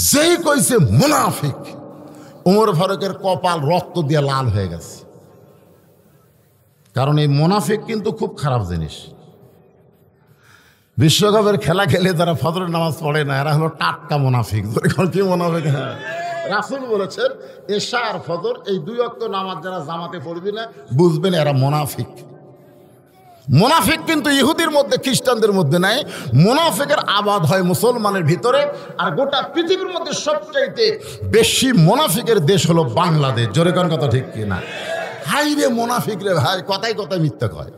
যেই কইছে মুনাফিক, ওমর ফারুকের কপাল রক্ত দিয়ে লাল হয়ে গেছে। কারণ এই মুনাফিক কিন্তু খুব খারাপ জিনিস। বিশ্বকাপের খেলা খেলে যারা ফজরের নামাজ পড়ে না, এরা হলো টাটকা মুনাফিক। কি মুনাফিক? হ্যাঁ, রাসূল বলেছেন এশা আর ফজর এই 2 ওয়াক্ত নামাজ যারা জামাতে পড়বি না, বুঝবেন এরা মুনাফিক। মুনাফিক কিন্তু ইহুদির মধ্যে, খ্রিস্টানদের মধ্যে নাই। মুনাফিকের আবাদ হয় মুসলমানের ভিতরে। আর গোটা পৃথিবীর মধ্যে সবচাইতে বেশি মুনাফিকের দেশ হলো বাংলাদেশ। জোরে কোন কথা ঠিক কিনা? হাই রে মুনাফিক রে ভাই, কথায় কথায় মিথ্যা কয়।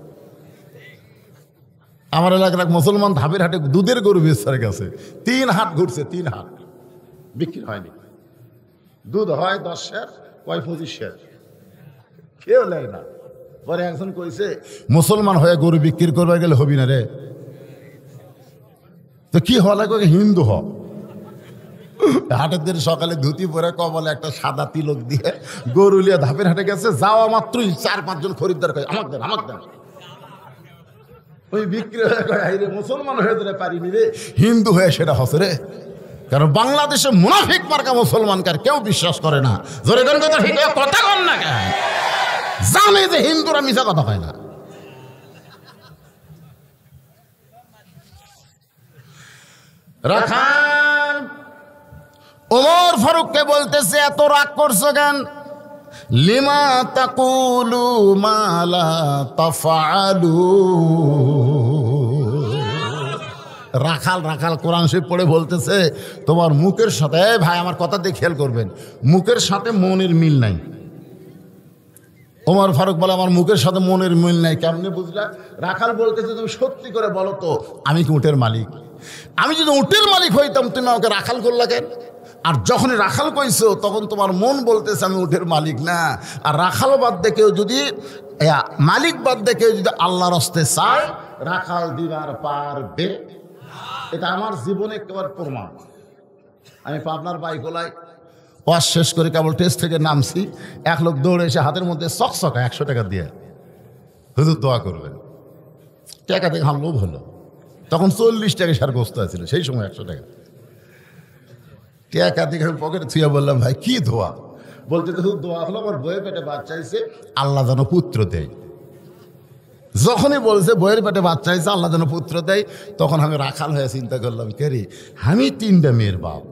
আমার এলাকার এক মুসলমান ধাপের হাটে দুধের গরু বেচার গেছে, 3 হাট ঘুরছে, 3 হাট বিক্রি হয়নি। দুধ হয় 10 সের, কয় 25 সের, কেউ নেয় না। পরে একজন কইছে মুসলমান হয়ে গরু বিক্রি করবে গেলে হবি না রে। তো কি হওয়া লাগবে? হিন্দু হ। হাটের দিন সকালে ধুতি পরে কবলে একটা সাদা তিলক দিয়ে গরু লিয়ে ধাপের হাটে গেছে। যাওয়া মাত্রই 4-5 জন খরিদ্দার কয় আমাকে দেন, আমাকে দেন। ওই বিক্রি হয়ে কয় রে মুসলমান হয়ে দিলে পারিনি রে, হিন্দু হয়ে সেটা হসে রে। কারণ বাংলাদেশে মুনাফিক মার্কা মুসলমানকে আর কেউ বিশ্বাস করে না। জোরে কোন কথা ঠিক? কথা কন না কেন? জানে যে হিন্দুরা মিছা কথা হয় না। রাখাল ওমর ফারুককে বলতেছে এত রাগ করছো কেন? লিমা তাকুলু মা লা তাফআলু। রাখাল কোরআন শরীফ পড়ে বলতেছে তোমার মুখের সাথে, ভাই আমার কথা দিয়ে খেয়াল করবেন, মুখের সাথে মনের মিল নাই। ওমর ফারুক বলে আমার মুখের সাথে মনের মিল নাই। কেমনে বুঝলা? রাখাল বলতেছে তুমি সত্যি করে বলো তো, আমি কি উটের মালিক? আমি যদি উটের মালিক হইতাম তুমি আমাকে রাখাল করলা কেন? আর যখনই রাখাল কইছো তখন তোমার মন বলতেছে আমি উটের মালিক না। আর রাখাল বাদ দিয়ে কেউ যদি, মালিক বাদ দিয়ে কেউ যদি আল্লাহর হস্তে চায়, রাখাল দিবার পারবে। এটা আমার জীবনে একেবারে প্রমাণ। আমি পাবনার বাইকোলায় ওয়াজ শেষ করে কেবল টেস্ট থেকে নামছি, এক লোক দৌড়ে এসে হাতের মধ্যে চকচকা 100 টাকা দিয়ে, হুজুর দোয়া করবেন। টাকা থেকে আমার লোভ হলো। তখন 40 টাকা সার গোস্ত আছিল, সেই সময় 100 টাকা। টাকা থেকে আমি পকেটে ছুঁয়ে বললাম ভাই কি দোয়া? বলতে হুজুর দোয়া হলো আমার বইয়ের পেটে বাচ্চা হয়েছে, আল্লাহ যেন পুত্র দেয়। যখনই বলছে বইয়ের পেটে বাচ্চা হয়েছে আল্লাহ যেন পুত্র দেয়, তখন আমি রাখাল হয়ে চিন্তা করলাম কে রে, আমি 3টা মেয়ের বাপ,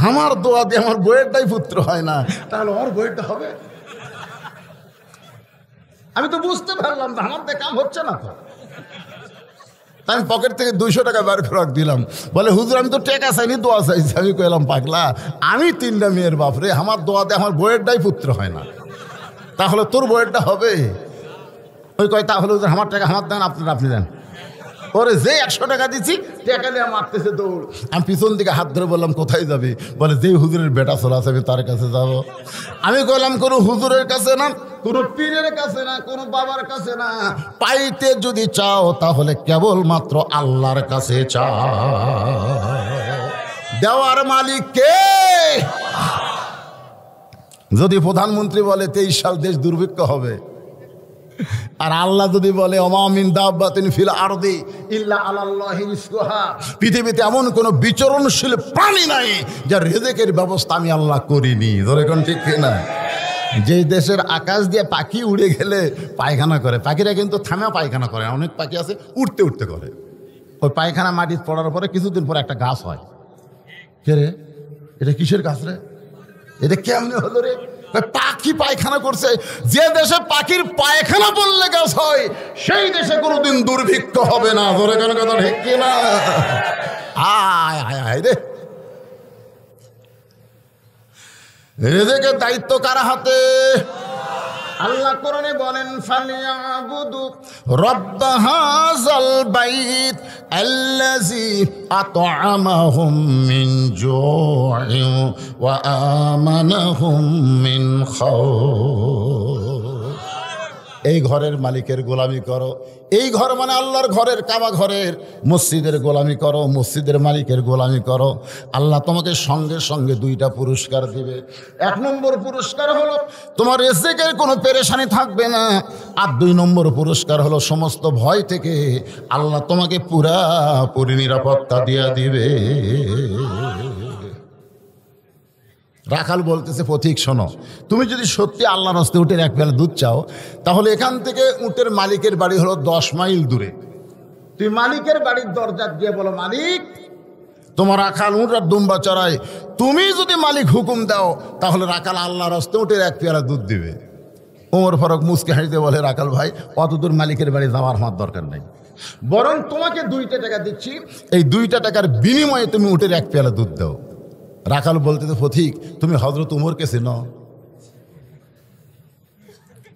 আমার দোয়া দিয়ে আমার বইয়েরটাই পুত্র হয় না, তাহলে ওর বইয়েরটা হবে? আমি তো বুঝতে পারলাম না আমার কাম হচ্ছে না। তো আমি পকেট থেকে 200 টাকা বার ফেরত দিলাম। বলে হুজুর আমি তো টাকা চাইনি, দোয়া চাইছি। আমি কইলাম পাগলা, আমি 3টা মেয়ের বাপ রে, আমার দোয়া দিয়ে আমার বইয়েরটাই পুত্র হয় না, তাহলে তোর বইয়েরটা হবে? ওই কয় তাহলে হুজুর আমার টাকা আমার দেন, আপনি দেন। ওরে যে 100 টাকা দিচ্ছি, টাকা নিয়ে মারতেছে দৌড়। আমি পিছন দিকে হাত ধরে বললাম কোথায় যাবি? বলে যে হুজুরের বেটা চলে আসে আমি তার কাছে যাব। আমি কইলাম কোনো হুজুরের কাছে না, কোনো পীরের কাছে না, কোনো বাবার কাছে না, পাইতে যদি চাও তাহলে কেবলমাত্র আল্লাহর কাছে চাও। দেওয়ার মালিক কে? যদি প্রধানমন্ত্রী বলে 23 সাল দেশ দুর্ভিক্ষ হবে, আর আল্লাহ যদি বলে ওমা মিন দাব্বাতিন ফিল আরদি ইল্লা আলাল্লাহি রিজকুহা, পৃথিবীতে এমন কোনো বিচরণশীল প্রাণী নাই যার রিজিকের ব্যবস্থা আমি আল্লাহ করিনি। ধরে কোন ঠিক না? যে দেশের আকাশ দিয়ে পাখি উড়ে গেলে পায়খানা করে, পাখিরা কিন্তু থামা পায়খানা করে, অনেক পাখি আছে উঠতে উঠতে করে। ওই পায়খানা মাটি পড়ার পরে কিছুদিন পরে একটা গাছ হয়। কে রে, এটা কিসের গাছ রে? এটা কেমনে হলো রে? পাখি পায়খানা করছে। যে দেশে পাখির পায়খানা পড়লে গাছ হয়, সেই দেশে কোনোদিন দুর্ভিক্ষ হবে না। ধরে কেন কথা ঠিক কিনা? আয় আয় আয় রে, রিজিকের দায়িত্ব কার হাতে? আল্লাহ কোরআনে বলেন ফালিয়াবুদু রাব্ব হাযাল বাইত আল্লাযী আত'আমাহুম মিন জু'ইন ওয়া আমানাহুম মিন খাউফ। এই ঘরের মালিকের গোলামি করো। এই ঘর মানে আল্লাহর ঘরের, কাবা ঘরের, মসজিদের গোলামি করো, মসজিদের মালিকের গোলামি করো। আল্লাহ তোমাকে সঙ্গে সঙ্গে 2টা পুরস্কার দিবে। 1 নম্বর পুরস্কার হলো তোমার রিজিকের কোনো পেরেশানি থাকবে না। আর 2 নম্বর পুরস্কার হলো সমস্ত ভয় থেকে আল্লাহ তোমাকে পুরাপুরি নিরাপত্তা দিয়ে দিবে। রাখাল বলতেছে, পথিক শোনো, তুমি যদি সত্যি আল্লাহর হস্তে উটের এক পেয়ালা দুধ চাও, তাহলে এখান থেকে উটের মালিকের বাড়ি হলো 10 মাইল দূরে। তুমি মালিকের বাড়ির দরজা দিয়ে বলো, মালিক তোমার রাখাল উট আর দুম্বা চড়ায়, তুমি যদি মালিক হুকুম দাও তাহলে রাখাল আল্লাহর হস্তে উটের এক পেয়ালা দুধ দিবে। ওমর ফারুক মুচকি হাসিতে বলে, রাখাল ভাই, অত দূর মালিকের বাড়ি যাওয়ার আমার দরকার নেই, বরং তোমাকে 2টা টাকা দিচ্ছি, এই 2টা টাকার বিনিময়ে তুমি উটের এক পেয়ালা দুধ দাও। রাখাল বলতেছে, পথিক তুমি হযরত উমরকে চেনো?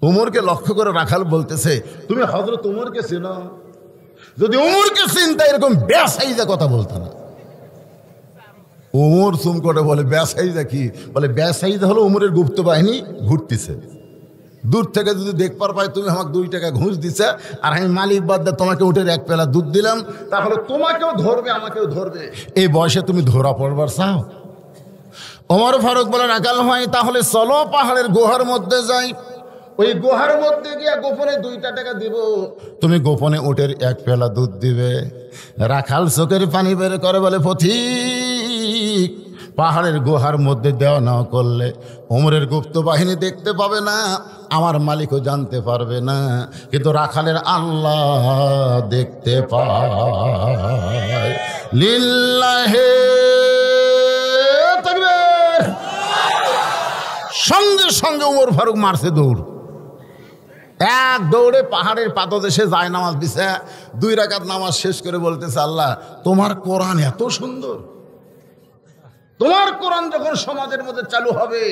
উমরকে লক্ষ্য করে রাখাল বলতেছে, তুমি হযরত উমরকে চেনো? যদি উমরকে চিনতা এরকম বেসাইজা কথা বলতো না। উমর চুম করে বলে, বেসাইজা কি? বলে, বেসাইজা হলো উমরের গুপ্ত বাহিনী ঘুরতেছে, দূর থেকে যদি দেখবার পাই তুমি আমাকে 2 টাকা ঘুষ দিছে, আর আমি মালিক বাদ দিয়ে তোমাকে উটের এক পেলা দুধ দিলাম, তাহলে তোমাকেও ধরবে আমাকেও ধরবে, এই বয়সে তুমি ধরা পড়বার চাও? ওমর ফারুক বলে, রাখাল ভাই তাহলে চলো পাহাড়ের গুহার মধ্যে যাই, ওই গুহার মধ্যে গিয়ে গোপনে 2টা টাকা দিব, তুমি গোপনে উটের এক পেলা দুধ দিবে। রাখাল চোখের পানি বের করে বলে, পথিক পাহাড়ের গুহার মধ্যে দেওয়া না করলে ওমরের গুপ্ত বাহিনী দেখতে পাবে না, আমার মালিকও জানতে পারবে না, কিন্তু রাখালের আল্লাহ দেখতে পায়। লিল্লাহে তাকবীর। সঙ্গে সঙ্গে ওমর ফারুক মারছে দৌড়, এক দৌড়ে পাহাড়ের পাদদেশে যায় নামাজ দিছে, 2 রাকাত নামাজ শেষ করে বলতেছে, আল্লাহ তোমার কোরআন এত সুন্দর, তোমার কোরআন যখন সমাজের মধ্যে চালু হবে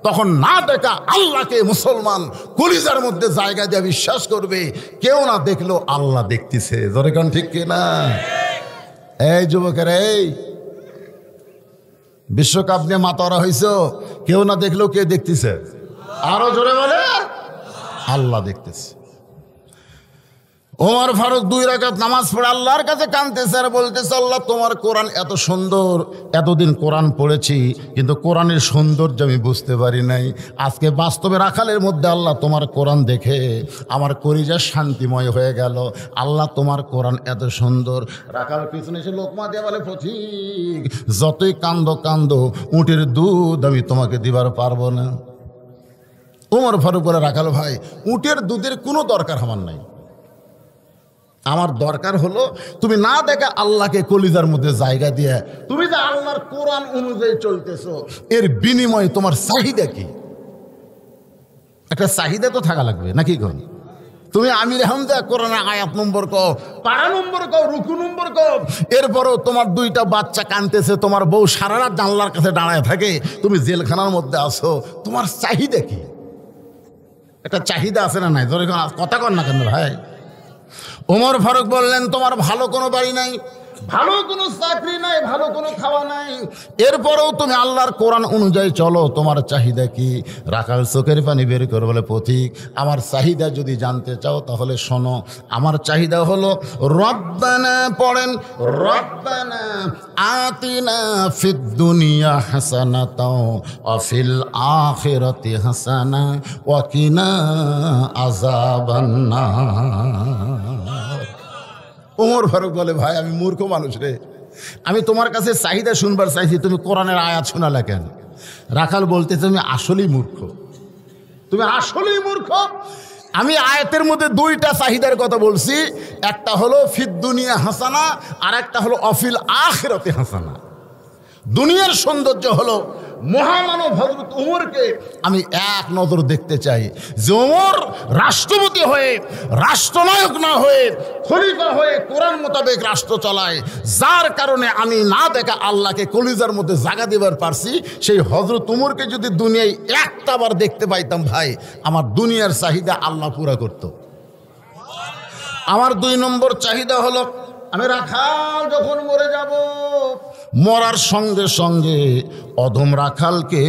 তখন না দেখা আল্লাহকে মুসলমান কলিজার মধ্যে জায়গা দিয়ে বিশ্বাস করবে, কেউ না দেখলো আল্লাহ দেখতেছে। জোরে কোন ঠিক কিনা? এই যুবকের, এই বিশ্বকাপ নিয়ে মাতারা হইছ, কেউ না দেখলেও কে দেখতেছে? আরো জোরে বলে, আল্লাহ দেখতেছে। ওমর ফারুক 2 রাকাত নামাজ পড়ে আল্লাহর কাছে কাঁদতেছে আর বলতেছে, আল্লাহ তোমার কোরআন এত সুন্দর, এতদিন কোরআন পড়েছি কিন্তু কোরআনের সৌন্দর্য আমি বুঝতে পারি নাই, আজকে বাস্তবে রাখালের মধ্যে আল্লাহ তোমার কোরআন দেখে আমার কলিজা শান্তিময় হয়ে গেল। আল্লাহ তোমার কোরআন এত সুন্দর। রাখাল পিছনে এসে লোকমা দিয়ে বলে, পথিক যতই কান্দো কান্দো, উটের দুধ আমি তোমাকে দিবার পারবো না। ওমর ফারুক বলে, রাখাল ভাই উটের দুধের কোনো দরকার আমার নাই, আমার দরকার হলো তুমি না দেখা আল্লাহকে কলিজার মধ্যে জায়গা দিয়ে তুমি যে আল্লাহর কোরআন অনুযায়ী চলতেছো, এর বিনিময়ে তোমার চাহিদা কি? একটা চাহিদা তো থাকা লাগবে নাকি? কোন তুমি আমির হামজা কোরআনের আয়াত নম্বর কও, পারা নম্বর কও, রুকু নম্বর কও, এরপরও তোমার 2টা বাচ্চা কাঁদতেছে, তোমার বউ সারা রাত জানলার কাছে দাঁড়ায় থাকে, তুমি জেলখানার মধ্যে আছো, তোমার চাহিদা কি? একটা চাহিদা আছে না নাই? ধরে কথা কর না কেন ভাই? ওমর ফারুক বললেন, তোমার ভালো কোনো বাড়ি নাই, ভালো কোনো চাকরি নাই, ভালো কোনো খাওয়া নাই, এরপরেও তুমি আল্লাহর কোরআন অনুযায়ী চলো, তোমার চাহিদা কি? রাখাল চোখের পানি বের করে বলে, পথিক আমার চাহিদা যদি জানতে চাও তাহলে শোনো, আমার চাহিদা হলো রব্বানা, পড়েন রব্বানা আতিনা ফিদ দুনিয়া হাসানাতাও ওয়া ফিল আখিরাতি হাসানা ওয়া কিনা আযাবান নার। ওমর ফারুক বলে, ভাই আমি মূর্খ মানুষ রে, আমি তোমার কাছে চাহিদা শুনবার চাইছি, তুমি কোরআনের আয়াত শোনালে কেন? রাখাল বলতে, তুমি আসলেই মূর্খ, তুমি আসলেই মূর্খ। আমি আয়াতের মধ্যে 2টা চাহিদার কথা বলছি, একটা হলো ফিদ দুনিয়া হাসানা, আর একটা হলো অফিল আখিরাতে হাসানা। দুনিয়ার সৌন্দর্য হলো মহামানব হযরত উমরকে আমি এক নজর দেখতে চাই, যে উমর রাষ্ট্রপতি হয়ে, রাষ্ট্রনায়ক না হয়ে, খলিফা হয়ে কোরআন মোতাবেক রাষ্ট্র চালায়, যার কারণে আমি না দেখা আল্লাহকে কলিজার মধ্যে জায়গা দেবার পারছি। সেই হযরত উমরকে যদি দুনিয়ায় একটা বার দেখতে পাইতাম ভাই, আমার দুনিয়ার চাহিদা আল্লাহ পুরা করত। আমার 2 নম্বর চাহিদা হলো, আমি রাখাল যখন মরে যাব, মরার সঙ্গে সঙ্গে অধম রাখালকে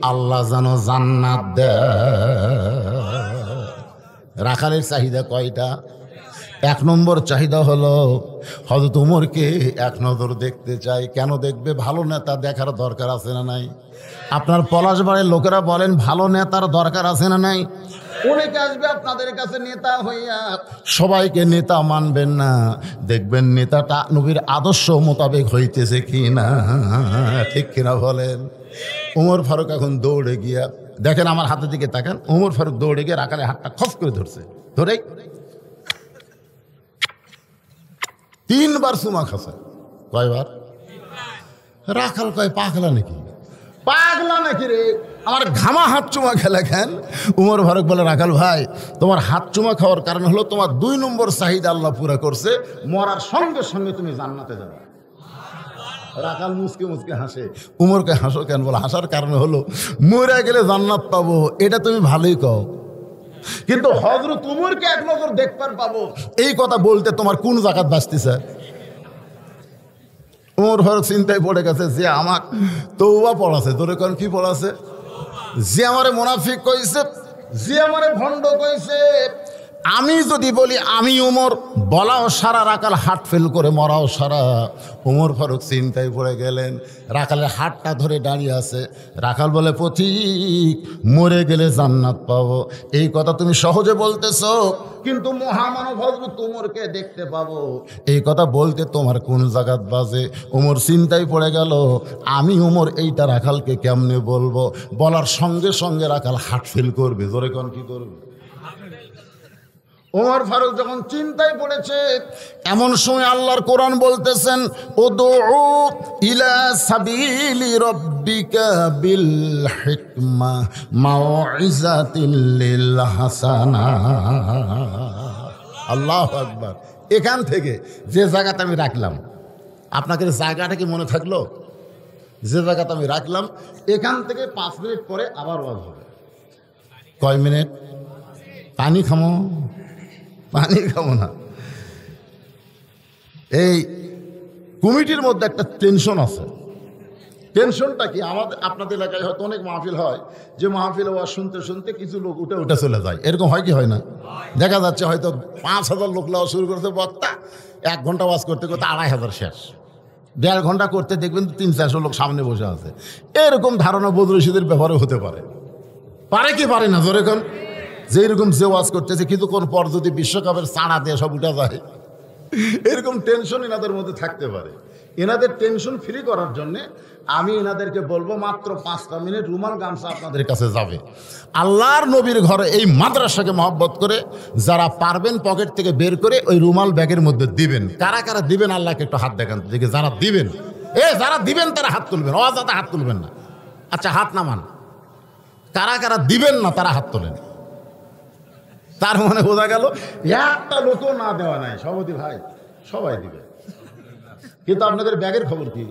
আল্লাহ যেন জান্নাত দেয়। রাখালের চাহিদা কয়টা? 1 নম্বর চাহিদা হলো হযরত উমরকে এক নজর দেখতে চাই। কেন দেখবে? ভালো নেতা দেখার দরকার আছে না নাই? আপনার পলাশবাড়ির লোকেরা বলেন, ভালো নেতার দরকার আছে না নাই? অনেকে আসবে আপনাদের কাছে নেতা হইয়া, সবাইকে নেতা মানবেন না, দেখবেন নেতাটা নবীর আদর্শ মোতাবেক হইতেছে কি না, ঠিক কিনা বলেন? ওমর ফারুক এখন দৌড়ে গিয়া, দেখেন আমার হাতের দিকে তাকান, ওমর ফারুক দৌড়ে গিয়ে রাখালের হাতটা খপ করে ধরছে, ধরে 3 বার চুমা খাচ্ছে। কয়বার? রাখাল কয় পাগলা নাকি, পাগলা নাকি রে, আমার ঘামা হাত চুমা খেলা খান। উমর ফারুক বলে, রাখাল ভাই, তোমার হাত চুমা খাওয়ার কারণ হলো তোমার 2 নম্বর চাহিদা আল্লাহ পুরা করছে, মরার সঙ্গে সঙ্গে তুমি জান্নাতে যাবে। রাখাল মুসকে মুসকে হাসে। উমরকে হাসো কেন? বলে, হাসার কারণ হলো মরে গেলে জান্নাত পাবো, এটা তুমি ভালোই কও, কিন্তু হযরত উমরকে এক নজর দেখবার পাবো, এই কথা বলতে তোমার কোন জাকাত বাঁচতেছে? উমর ফারুক চিন্তায় পড়ে গেছে, যে আমার তওবা পড়াছে, তোরে কোন কি পড়াছে? যে আমারে মুনাফিক কইছে, যে আমারে ভণ্ড কইছে, আমি যদি বলি আমি উমর, বলাও সারা, রাখাল হাট ফেল করে মরাও সারা। উমর ফারুক চিন্তায় পড়ে গেলেন, রাখালের হাতটা ধরে দাঁড়িয়ে আছে। রাখাল বলে, পথিক, মরে গেলে জান্নাত পাবো, এই কথা তুমি সহজে বলতেছো, কিন্তু মহামানব হযরত উমরকে দেখতে পাবো, এই কথা বলতে তোমার কোন জাগাত বাজে? উমর চিন্তায় পড়ে গেল, আমি উমর এইটা রাখালকে কেমনে বলবো? বলার সঙ্গে সঙ্গে রাখাল হাট ফেল করবে। জোরে কোন কি করবে? ওমর ফারুক যখন চিন্তায় পড়েছে, এমন সময় আল্লাহর কোরআন বলতেছেন, উদউ ইলা সাবিলি রাব্বিকা বিল হিকমা মাউইজাতিল লিল হাসানা। আল্লাহু আকবার। এখান থেকে যে জায়গাতে আমি রাখলাম, আপনাদের জায়গাটা কি মনে থাকলো? যে জায়গাতে আমি রাখলাম, এখান থেকে 5 মিনিট পরে আবার ওয়াজ হবে। কয় মিনিট? পানি খামো, পানি খাবো না। এই কমিটির মধ্যে একটা টেনশন আছে। টেনশনটা কি? আপনাদের এলাকায় হয়তো অনেক মাহফিল হয়, যে মাহফিল ওয়াজ শুনতে শুনতে কিছু লোক উঠে উঠে চলে যায়, এরকম হয় কি হয় না? দেখা যাচ্ছে হয়তো 5,000 লোক লাওয়া শুরু করতে, বক্তা 1 ঘন্টা ওয়াজ করতে করতে 2,500 শেষ, 1.5 ঘন্টা করতে দেখবেন 300-400 লোক সামনে বসে আছে। এরকম ধারণা বদরশীদের ব্যাপারে হতে পারে, পারে কি পারে না? জোরে কোন। যে এরকম যে ওয়াজ করতেছে, কিছুক্ষণ পর যদি বিশ্বকাপের চাড়া দিয়ে সব উঠা যায়, এরকম টেনশন এনাদের মধ্যে থাকতে পারে। এনাদের টেনশন ফ্রি করার জন্যে আমি এনাদেরকে বলবো, মাত্র 5টা মিনিট রুমাল গামছা আপনাদের কাছে যাবে। আল্লাহর নবীর ঘরে এই মাদ্রাসাকে মহব্বত করে যারা পারবেন, পকেট থেকে বের করে ওই রুমাল ব্যাগের মধ্যে দিবেন। কারা কারা দিবেন আল্লাহকে একটু হাত দেখান দেখে। যারা দিবেন, যারা দিবেন তারা হাত তুলবেন, অযথা হাত তুলবেন না। আচ্ছা, হাত নামান। কারা কারা দিবেন না তারা হাত তোলেন। তার মানে বোঝা গেল একটা লোকও না দেওয়া নাই। সভাপতি ভাই, সবাই দিবে, কিন্তু আপনাদের ব্যাগের খবর কি?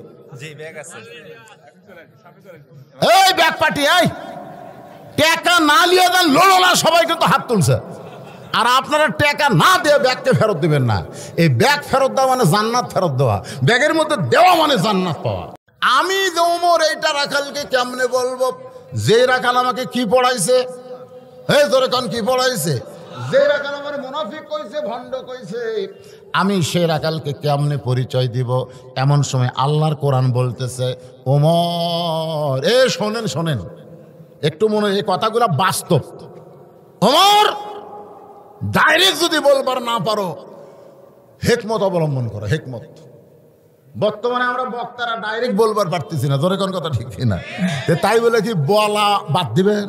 এই ব্যাগ পার্টি, এই টাকা না নিয়ে দেন, লোলো না, সবাই কিন্তু হাত তুলছে। আর আপনারা টাকা না দিয়ে ব্যাগকে ফেরত দিবেন না। এই ব্যাগ ফেরত দেওয়া মানে জান্নাত ফেরত দেওয়া, ব্যাগের মধ্যে দেওয়া মানে জান্নাত পাওয়া। আমি যে ওমর এইটা রাখালকে কেমনে বলবো? যে রাখাল আমাকে কি পড়াইছে? তোরে কোন কি পড়াইছে? যে রাখাল আমার মুনাফিক কইছে, ভণ্ড কইছে, আমি সেই রাখালকে কেমনে পরিচয় দিব? এমন সময় আল্লাহর কোরআন বলতেছে, ওমর, শোনেন শোনেন একটু, মনে এই কথাগুলো বাস্তব। ওমর, ডাইরেক্ট যদি বলবার না পারো, হিকমত অবলম্বন করো। হিকমত। বর্তমানে আমরা বক্তারা ডাইরেক্ট বলবার পারতেছি না, ধরে কোন কথা ঠিক না। তাই বলে কি বলা বাদ দিবেন?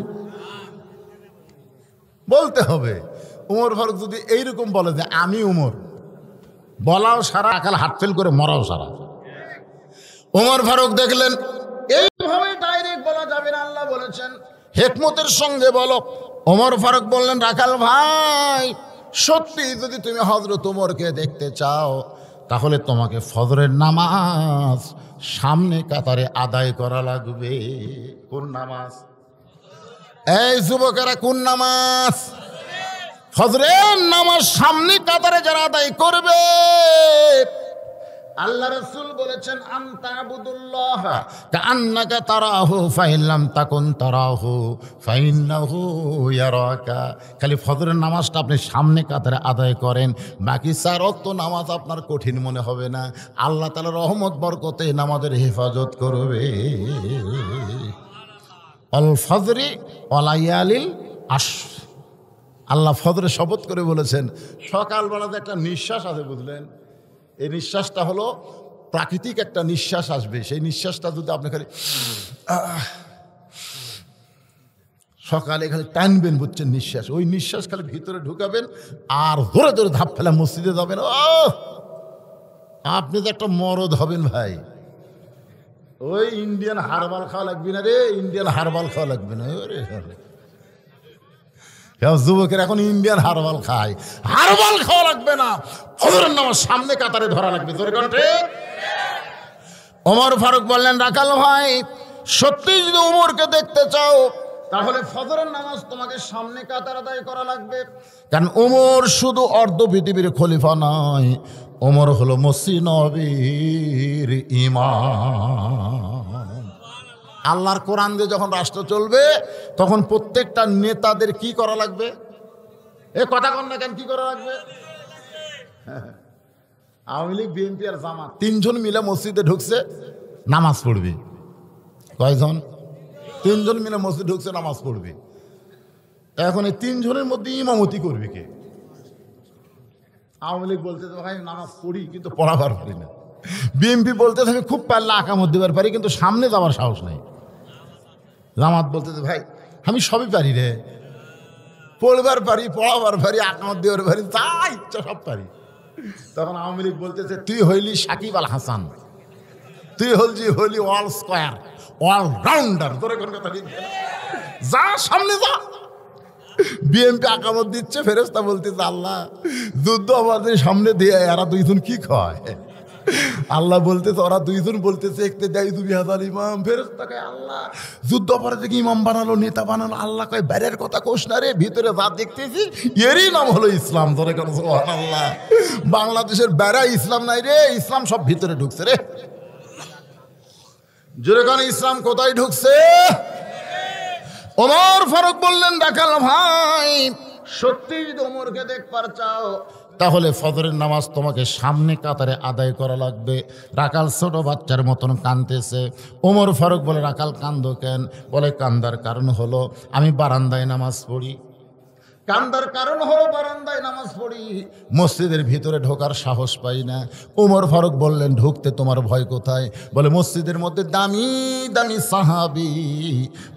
বলতে হবে। উমর ফারুক যদি এইরকম বলে যে আমি উমর, বলাও সারা, রাখাল হাত ফেল করে মরাও সারা। উমর ফারুক দেখলেন এইভাবে ডাইরেক্ট বলা যাবে না, আল্লাহ বলেছেন হিকমতের সঙ্গে বলো। উমর ফারুক বললেন, রাখাল ভাই, সত্যি যদি তুমি হযরত উমরকে দেখতে চাও, তাহলে তোমাকে ফজরের নামাজ সামনে কাতারে আদায় করা লাগবে। কোন নামাজ? এই যুবকেরা, কোন নামাজ? ফজরের নামাজ সামনে কাতারে যারা আদায় করবে, আল্লাহ রাসূল বলেছেন, আনতা আবুদুল্লাহ কাআন্নাকা তারাহু ফাইন লাম তাকুন তারাহু ফাইন্নাহু ইয়ারাকা। খালি ফজরের নামাজটা আপনি সামনে কাতারে আদায় করেন, বাকি 4 ওয়াক্ত নামাজ আপনার কঠিন মনে হবে না। আল্লাহ তাআলার রহমত বরকতে নামাজের হেফাজত করবে। আল ফজরি ওয়ালায়ালিল আশর। আল্লাহ ফজরে শপথ করে বলেছেন, সকালবেলাতে একটা নিঃশ্বাস আছে, বুঝলেন? এই নিঃশ্বাসটা হলো প্রাকৃতিক একটা নিঃশ্বাস আসবে। সেই নিঃশ্বাসটা যদি আপনি খালি সকালে খালি টানবেন বুঝছেন নিঃশ্বাস, ওই নিঃশ্বাস খালি ভিতরে ঢুকাবেন আর ধরে ধরে ধাপ ফেলা মসজিদে যাবেন। ও আপনি তো একটা মরদ হবেন ভাই। ওই ইন্ডিয়ান হারবাল খাওয়া লাগবে না রে, ইন্ডিয়ান হারবাল খাওয়া লাগবে না। যুবকের এখন ইন্ডিয়ান হারবাল খায়, হারবাল খাওয়া লাগবে না, ফজরের নামাজ সামনে কাতারে ধরা লাগবে। জোরে কণ্ঠে ওমর ফারুক বললেন, রাখাল ভাই সত্যি যদি ওমরকে দেখতে চাও তাহলে ফজরের নামাজ তোমাকে সামনে কাতার আদায় করা লাগবে। কারণ ওমর শুধু অর্ধ পৃথিবীর খলিফা নয়, ওমর হলো মসজিদ নববীর ইমাম। আল্লাহর কোরআন দিয়ে যখন রাষ্ট্র চলবে তখন প্রত্যেকটা নেতাদের কি করা লাগবে? এ কথা কন না কেন, কি করা লাগবে? আওয়ামী লীগ, বিএনপি আর জামাত তিনজন মিলে মসজিদে ঢুকছে, নামাজ পড়বে। কয়জন? তিনজন মিলে মসজিদ ঢুকছে, নামাজ পড়বে। এখন এই তিনজনের মধ্যে ইমামতি করবে কে? আওয়ামী লীগ বলতে ভাই নামাজ পড়ি কিন্তু পড়াবার পারি না, বিএনপি বলতে থাকে খুব পারলে আকামত দেবার পারি কিন্তু সামনে যাওয়ার সাহস নেই, জামাত বলতে ভাই আমি সবই পারি রে, পড়বার পারি, পড়াবার পারি, আকামত দেবার পারি, যা ইচ্ছা সব পারি। তখন আওয়ামী লীগ বলতেছে তুই হইলি সাকিব আল হাসান, তুই হইলি অল স্কোয়ার, অল রাউন্ডার, তোর কোন কথা ঠিক যা সামনে যা। বিএনপি আকামত দিচ্ছে, ফেরেশতা বলতেছে আল্লাহ যুদ্ধ আমাদের সামনে দিয়ে এরা দুইজন কি খায়? আল্লাহ বলতেছে ওরা দুইজন বলতেছে একতে দেয় তুমি হাজার ইমাম। ফেরেশতা কয় আল্লাহ যুদ্ধ পরে থেকে ইমাম বানালো, নেতা বানালো। আল্লাহ কয় বাইরের কথা কোষ না রে, ভিতরে যা দেখতেছি এরই নাম হলো ইসলাম। ধরে কেন সুবহানাল্লাহ, বাংলাদেশের বেড়া ইসলাম নাই রে, ইসলাম সব ভিতরে ঢুকছে রে। জোরে কেন ইসলাম কোথায় ঢুকছে? ওমর ফারুক বললেন, রাখাল ভাই সত্যি যদি ওমরকে দেখবার চাও তাহলে ফজরের নামাজ তোমাকে সামনে কাতারে আদায় করা লাগবে। রাখাল ছোট বাচ্চার মতন কাঁদতেছে। ওমর ফারুক বলে, রাখাল কান্দো কেন? বলে কান্দার কারণ হলো আমি বারান্দায় নামাজ পড়ি। কান্দার কারণ হলো বারান্দায় নামাজ পড়ি, মসজিদের ভিতরে ঢোকার সাহস পাই না। ওমর ফারুক বললেন, ঢুকতে তোমার ভয় কোথায়? বলে মসজিদের মধ্যে দামি দামি সাহাবি,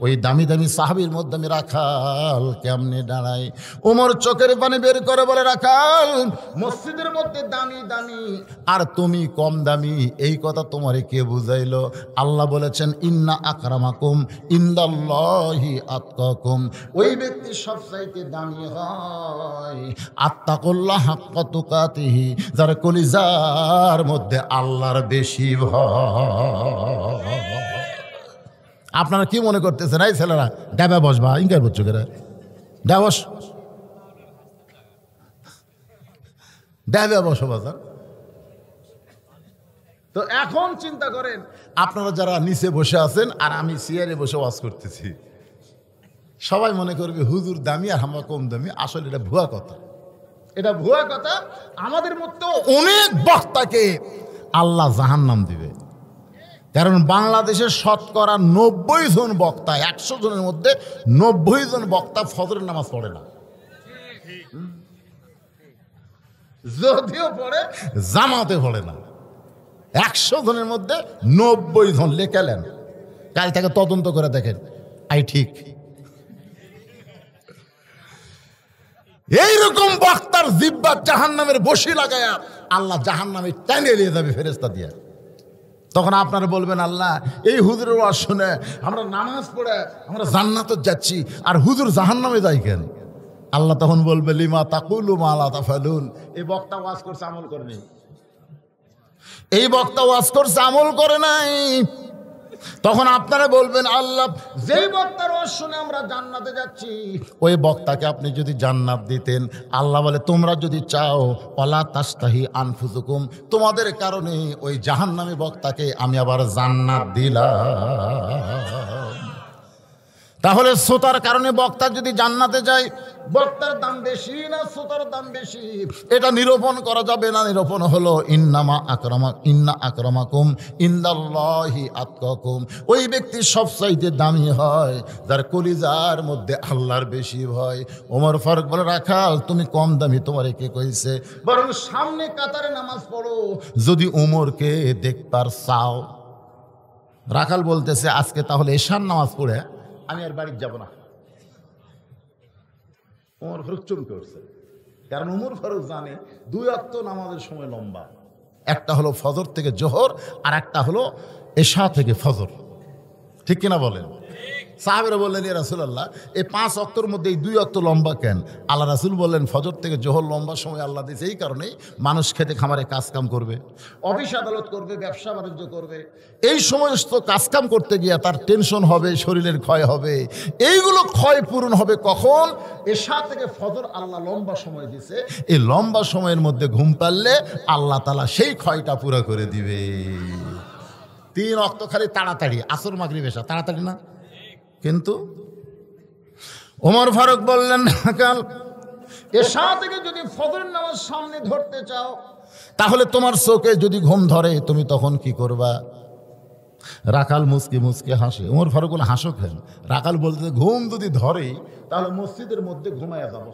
ওই দামি দামি সাহাবির মধ্যে আমি রাখাল কেমনে দাঁড়াই? ওমর চোখের পানি বের করে বলে, রাখাল মসজিদের মধ্যে দামি দামি আর তুমি কম দামি, এই কথা তোমারে কে বুঝাইলো? আল্লাহ বলেছেন ইন্না আকরামাকুম ইনদাল্লাহি আতকাকুম, ওই ব্যক্তি সবচাইতে দামি হয় আত্তাকুল্লাহ হাক্কা তুকাতিহি, যার কলিজার মধ্যে আল্লাহর বেশি ভয়। আপনারা কি মনে করতেছেন এই ছেলেরা ডাবে বসবা ইনকার করছো কেরা? ডাবস ডাবে বসো বাজার। তো এখন চিন্তা করেন আপনারা যারা নিচে বসে আছেন আর আমি চেয়ারে বসে ওয়াজ করতেছি, সবাই মনে করবে হুজুর দামি আর আমরা কম দামি। আসলে এটা ভুয়া কথা, এটা ভুয়া কথা। আমাদের মধ্যে অনেক বক্তাকে আল্লাহ জাহান্নাম দিবে, কারণ বাংলাদেশের শতকরা 90 জন বক্তা, 100 জনের মধ্যে 90 জন বক্তা ফজরের নামাজ পড়ে না। যদিও পড়ে জামাতে পড়ে না। 100 জনের মধ্যে 90 জন লেখালেন, কাল থেকে তদন্ত করে দেখেন আই ঠিক। এইরকম বক্তার জিব্বা জাহান্নামের বসি লাগায়া আল্লাহ জাহান্নামে টেনে নিয়ে যাবে ফেরেশতা দিয়ে। তখন আপনারা বলবেন আল্লাহ এই হুজুরের ওয়াজ শুনে আমরা নামাজ পড়ে আমরা জান্নাতে যাচ্ছি আর হুজুর জাহান্নামে যাই কেন? আল্লাহ তখন বলবে লিমা তাকুলু মা লা তাফালুন, এই বক্তা ওয়াজ করছে আমল করে নাই, এই বক্তা ওয়াজ করছে আমল করে নাই। তখন আপনারা বলবেন আল্লাহ যেই বক্তার ওয়াজ শুনে আমরা জান্নাতে যাচ্ছি ওই বক্তাকে আপনি যদি জান্নাত দিতেন, আল্লাহ বলে তোমরা যদি চাও ওয়ালা তাস্তাহি আনফুসুকুম, তোমাদের কারণে ওই জাহান্নামী বক্তাকে আমি আবার জান্নাত দিলাম। তাহলে শ্রোতার কারণে বক্তা যদি জান্নাতে যায়, বক্তার দাম বেশি না শ্রোতার দাম বেশি, এটা নিরূপণ করা যাবে না। নিরূপণ হলো ইন্না আকরামাকুম ইনদাল্লাহি আতকাকুম, ওই ব্যক্তি সবচাইতে দামি হয় যার কলিজার মধ্যে আল্লাহর বেশি ভয়। ওমর ফারুক বলে, রাখাল তুমি কম দামি, তোমারে কে কইছে? বরং সামনে কাতারে নামাজ পড়ো যদি ওমরকে দেখবার চাও। রাখাল বলতেছে আজকে তাহলে এশার নামাজ পড়ে আমি আর বাড়ি যাব না, ওমর ফারুক চমকে উঠছে, কারণ ওমর ফারুক জানে 2 ওয়াক্ত নামাজের সময় লম্বা, একটা হলো ফজর থেকে জোহর আর একটা হলো এশা থেকে ফজর, ঠিক কিনা বলেন? সাহাবেরা বললেন, ইয়া রাসূলুল্লাহ, এই 5 ওয়াক্তের মধ্যে এই 2 ওয়াক্ত লম্বা কেন? আল্লাহ রাসূল বললেন, ফজর থেকে জোহর লম্বা সময় আল্লাহ দিয়েছে এই কারণেই, মানুষ খেতে খামারে কাজকাম করবে, অফিস আদালত করবে, ব্যবসা বাণিজ্য করবে, এই সমস্ত কাজকাম করতে গিয়ে তার টেনশন হবে, শরীরের ক্ষয় হবে, এইগুলো ক্ষয় পূরণ হবে কখন? এশা থেকে ফজর আল্লাহ লম্বা সময় দিয়েছে, এই লম্বা সময়ের মধ্যে ঘুম পারলে আল্লাহ তাআলা সেই ক্ষয়টা পুরো করে দিবে। 3 ওয়াক্ত খালি তাড়াতাড়ি, আসর মাগরিব এশা তাড়াতাড়ি না? কিন্তু ওমর ফারুক বললেন, কাল এশা থেকে যদি ফজরের নামাজ সামনে ধরতে চাও, তাহলে তোমার চোখে যদি ঘুম ধরে তুমি তখন কি করবা? রাখাল মুসকি মুসকি হাসে। ওমর ফারুক বলে, হাসো কেন? রাখাল বলতে, ঘুম যদি ধরে তাহলে মসজিদের মধ্যে ঘুমায়া যাব।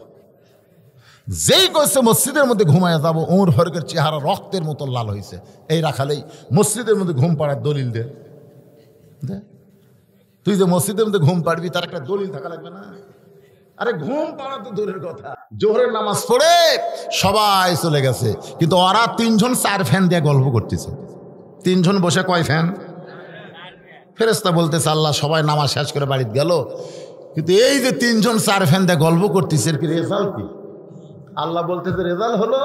যেই কইছে মসজিদের মধ্যে ঘুমায়া যাব, ওমর ফারুকের চেহারা রক্তের মতো লাল হয়েছে। এই রাখালেই মসজিদের মধ্যে ঘুম পাড়ার দলিল দে। তুই যে মসজিদের মধ্যে ঘুম পাড়বি তার একটা দলিল থাকা লাগবে না? আরে ঘুম পাড়া তো দূরের কথা, জোহরের নামাজ পড়ে সবাই চলে গেছে, কিন্তু ওরা 3 জন 4 ফ্যান দিয়ে গল্প করতেছে। 3 জন বসে কয় ফ্যান? ফেরেশতা বলতেছে, আল্লাহ সবাই নামাজ শেষ করে বাড়িতে গেল, কিন্তু এই যে 3 জন 4 ফ্যান দিয়ে গল্প করতেছে, এর কি রেজাল্ট কি? আল্লাহ বলতেছে, রেজাল্ট হলো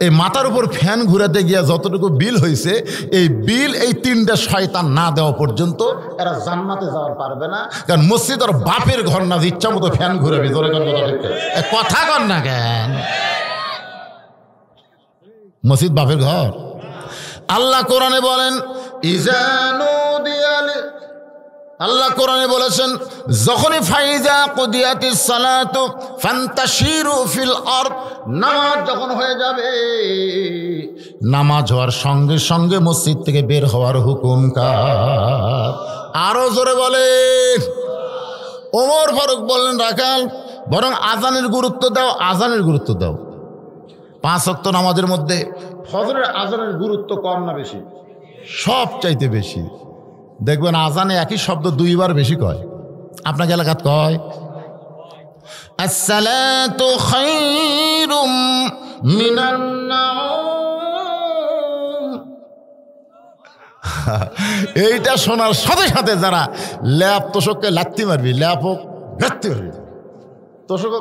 এই মাথার উপর ফ্যান ঘুরাতে গিয়া যতটুকু বিল হয়েছে, এই বিল এই 3টা শয়তান না দেওয়া পর্যন্ত এরা জান্নাতে যাওয়ার পারবে না। কারণ মসজিদ আর বাপের ঘর না, ইচ্ছা মতো ফ্যান ঘুরাবি। কথা কর না কেন? মসজিদ বাপের ঘর। আল্লাহ কোরআনে বলেন, আল্লাহ কোরআনে বলেছেন, যখনই ফাইজা কুদিয়াতিস সালাতু ফান্তাশিরু ফিল আরদ, নামাজ যখন হয়ে যাবে, নামাজ হওয়ার সঙ্গে সঙ্গে মসজিদ থেকে বের হওয়ার হুকুম কার? আরো জোরে বলেন। ওমর ফারুক বললেন, রাখাল বরং আজানের গুরুত্ব দাও, আজানের গুরুত্ব দাও। 5 ওয়াক্ত নামাজের মধ্যে ফজরের আজানের গুরুত্ব কম না বেশি? সব চাইতে বেশি। দেখবেন আজানে একই শব্দ 2 বার বেশি কয়। আপনাকে এলাকাত কয় আসসালাতু খায়রুম মিনান নাওম। এইটা শোনার সাথে সাথে যারা ল্যাপ তোষককে লাত্তি মারবি, ল্যাপ হোক লাত্তি মারবি, তোষক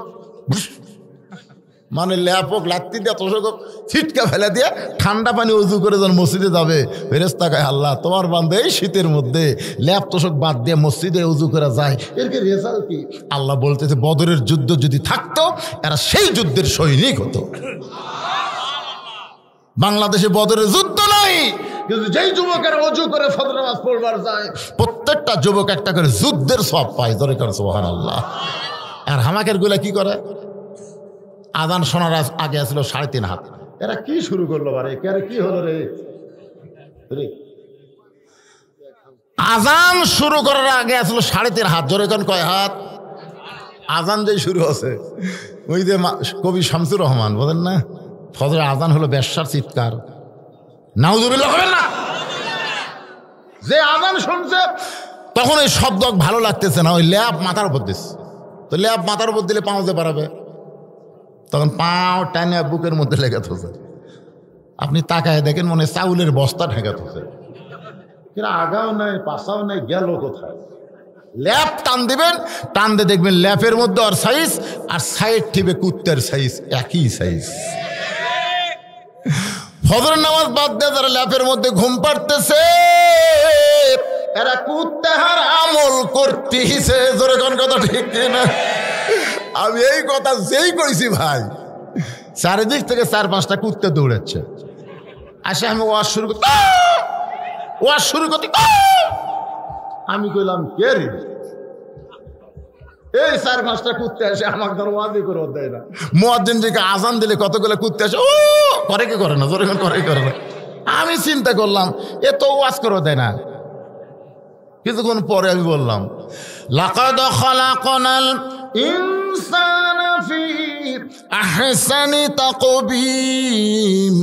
মানে ল্যাপ হোক লাত্তি দিয়া তোষক ছিটকা ফেলে দিয়ে ঠান্ডা পানি উজু করে যখন মসজিদে যাবে, ফেরেশতা কয়, আল্লাহ তোমার বান্দা এই শীতের মধ্যে ল্যাপ তোষক বাদ দিয়ে মসজিদে উজু করে যায়, এর কি রেজাল্ট কি? আল্লাহ বলতেছে, বদরের যুদ্ধ যদি থাকতো এরা সেই যুদ্ধের সৈনিক হতো। বাংলাদেশে বদরের যুদ্ধ নাই, কিন্তু যেই যুবকের অজু করে ফজর নামাজ পড়বার যায়, প্রত্যেকটা যুবক একটা করে যুদ্ধের সওয়াব পায়। জোরে করে সুবহানাল্লাহ। আর হামাকের গুলা কি করে? আজান শোনার আগে আসলো 3.5 হাত। এরা কি শুরু করলো? বারে কি হলো রে? আজান শুরু করার আগে আসলো 3.5 হাত। জোরে কোন কয় হাত? আজান যেই শুরু হচ্ছে, ওই যে কবি শামসুর রহমান বলেন না, ফজরের আজান হলো বেশ্যার চিৎকার। নাউজুবিল্লাহ হবেন না? যে আজান শুনছে তখন ওই শব্দ ভালো লাগতেছে না, ওই ল্যাপ মাথার উপর দিচ্ছে। তো ল্যাপ মাথার উপর দিলে পাওতে পারবে, তখন পাও টানে বুকের মধ্যে লেগে থাকছে। আপনি তাকায় দেখেন মনে চাউলের বস্তা ঢেকে থাকছে, কিন্তু আগাও নাই পাশাও নাই, গেল কোথায়? ল্যাপ টান দিবেন, টান দিয়ে দেখবেন ল্যাপের মধ্যে আর সাইজ, আর সাইড টিপে কুত্তের সাইজ, একই সাইজ। ফজরের নামাজ বাদ দিয়ে যারা ল্যাপের মধ্যে ঘুম পাড়তেছে, এরা কুত্তেহার আমল করতেছে। জোরে কোন কথা ঠিক কিনা? আমি এই কথা যেই কইছি ভাই, চারিদিক থেকে 4-5টা কুত্তে দৌড়াচ্ছে। আসে আমি ওয়াজ শুরু করতে, আমি কইলাম কে রে? এই 4-5টা কুত্তে আসে আমাকে ধর ওয়াজই করে দেয় না। মুয়াজ্জিন দিকে আজান দিলে কতগুলো কুত্তে আসে, ও করে কি করে না, জোরে করে কি করে না। আমি চিন্তা করলাম এ তো ওয়াজ করে দেয় না। কিছুক্ষণ পরে আমি বললাম, লাকাদ খালাকনাল ইনসানা ফি আহসানি তাকবীম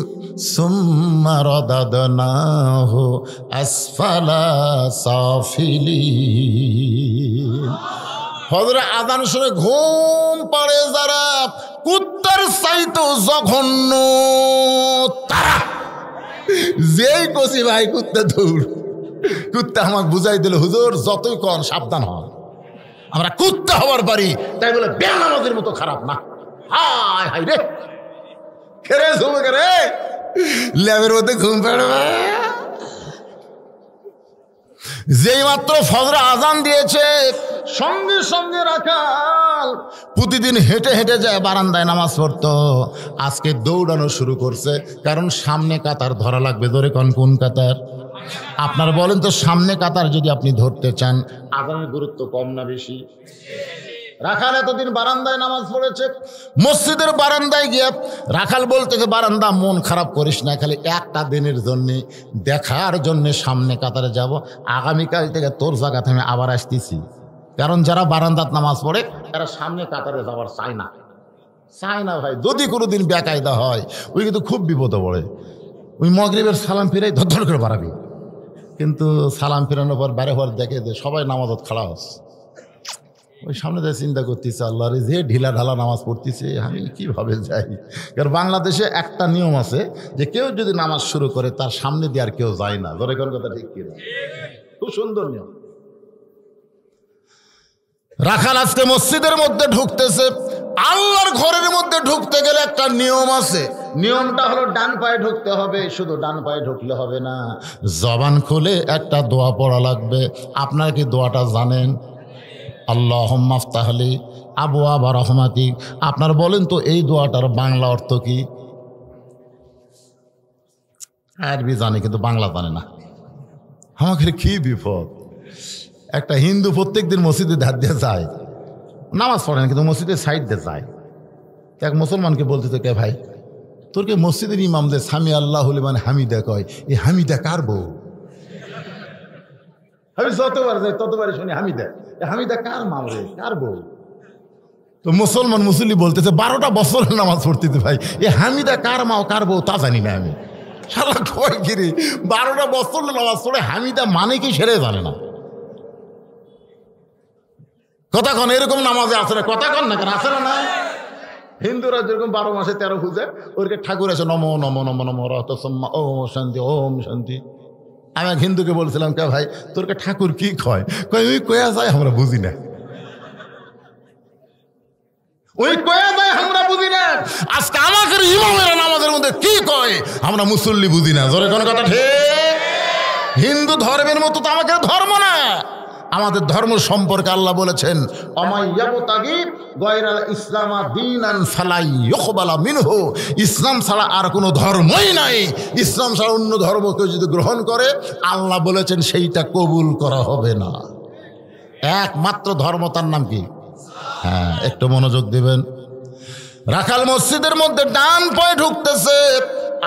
সুম্মা রাদাদনাহু আসফালা সাফিলিন। ফজরের আজান শুনে ঘুম পাড়ে যারা, কুত্তার চাইতো জঘন্য তারা। যেই কষি ভাই কুত্তা দৌড়, কুত্তা আমাকে বুঝাই দিল, হুজুর যতই কন সাবধান হন, আমরা কুত্তা হবার পারি, তাই বলে বেনামাজের মতো খারাপ না। হায় হায় রে, খেরে ঘুমে রে, ল্যাবের মধ্যে ঘুম পাড়বে। যেই মাত্র ফজর আজান দিয়েছে, সঙ্গে সঙ্গে রাখাল প্রতিদিন হেঁটে হেঁটে যায় বারান্দায় নামাজ পড়তো, আজকে দৌড়ানো শুরু করছে, কারণ সামনে কাতার ধরা লাগবে। ধরে কোন কাতার? আপনারা বলেন তো, সামনে কাতার যদি আপনি ধরতে চান, আজানের গুরুত্ব কম না বেশি? রাখাল এতদিন বারান্দায় নামাজ পড়েছে, মসজিদের বারান্দায় গিয়ে রাখাল বলতেছে, বারান্দা মন খারাপ করিস না, খালি একটা দিনের জন্যে দেখার জন্যে সামনে কাতারে যাব, আগামীকাল থেকে তোর জায়গাতে আমি আবার আসতেছি। কারণ যারা বারান্দাত নামাজ পড়ে তারা সামনে কাতারে যাওয়ার চায় না ভাই। যদি কোনোদিন বেকায়দা হয়, ওই কিন্তু খুব বিপদে পড়ে। ওই মগরিবের সালাম ফিরাই ধর করে বাড়াবি, কিন্তু সালাম ফিরানোর পর বাইরে হওয়ার দেখে যে সবাই নামাজত খাড়া হচ্ছে, ওই সামনে দিয়ে চিন্তা করতেছে, আল্লাহ রে, যে ঢিলা ঢালা নামাজ পড়তেছে, আমি কিভাবে যাই? কারণ বাংলাদেশে একটা নিয়ম আছে যে কেউ যদি নামাজ শুরু করে তার সামনে দিয়ে আর কেউ যায় না। ধরে কোন কথা ঠিক কিনা? খুব সুন্দর নিয়ম। রাখাল আজকে মসজিদের মধ্যে ঢুকতেছে, আল্লাহর ঘরের মধ্যে ঢুকতে গেলে একটা নিয়ম আছে। নিয়মটা হলো ডান পায়ে ঢুকতে হবে। শুধু ডান পায়ে ঢুকলে হবে না, জবান খুলে একটা দোয়া পড়া লাগবে। আপনারা কি দোয়াটা জানেন? আল্লাহুম্মা আফতাহলি আবওয়াবা রাহমাতিক। আপনারা বলেন তো, এই দোয়াটার বাংলা অর্থ কি? আরবি জানে কিন্তু বাংলা জানে না। আমাকে কি বিপদ! একটা হিন্দু প্রত্যেক দিন মসজিদে ধার দিয়ে যায়, নামাজ পড়ে না, কিন্তু মসজিদের সাইড দিয়ে যায়। এক মুসলমানকে বলতে, কে ভাই, তোরকে মসজিদের ইমাম যে সামি আল্লাহ লিমান হামিদা কয়, এই হামিদা কার বউ? আমি যতবার যাই ততবারই শুনি হামিদা। হামিদা কার মা রে, কার বউ? তো মুসলমান মুসল্লি বলতেছে, 12টা বছরের নামাজ পড়তেছে ভাই, এ হামিদা কার মা কার বউ তা জানি না আমি। শালা কয় গিরি, 12টা বছরের নামাজ পড়ে হামিদা মানে কি সেরে জানে না। কথা কন, এরকম নামাজে আছে না? কথা কন না, কেন আছে না? হিন্দুরা যেরকম 12 মাসে 13 পূজা, ওরকে ঠাকুর আছে নম নম নম নম রত ওম শান্তি ওম শান্তি। আমি এক হিন্দুকে বলছিলাম, কে ভাই, তোরকে ঠাকুর কি কয়? কয় ওই কয়া যায়, আমরা বুঝি না। ওই কয়া যায়, আমরা বুঝি না। আজকে আমাদের ইমামেরা নামাজের মধ্যে কি কয়, আমরা মুসল্লি বুঝি না। জোরে কোন কথা ঠিক? হিন্দু ধর্মের মতো তো আমাদের ধর্ম না। আমাদের ধর্ম সম্পর্কে আল্লাহ বলেছেন, ইসলাম ছাড়া আর কোনো ধর্মই নাই। ইসলাম ছাড়া অন্য ধর্ম কেউ যদি গ্রহণ করে, আল্লাহ বলেছেন সেইটা কবুল করা হবে না। একমাত্র ধর্ম, তার নাম কি? হ্যাঁ, একটু মনোযোগ দিবেন। রাখাল মসজিদের মধ্যে ডান পায়ে ঢুকতেছে,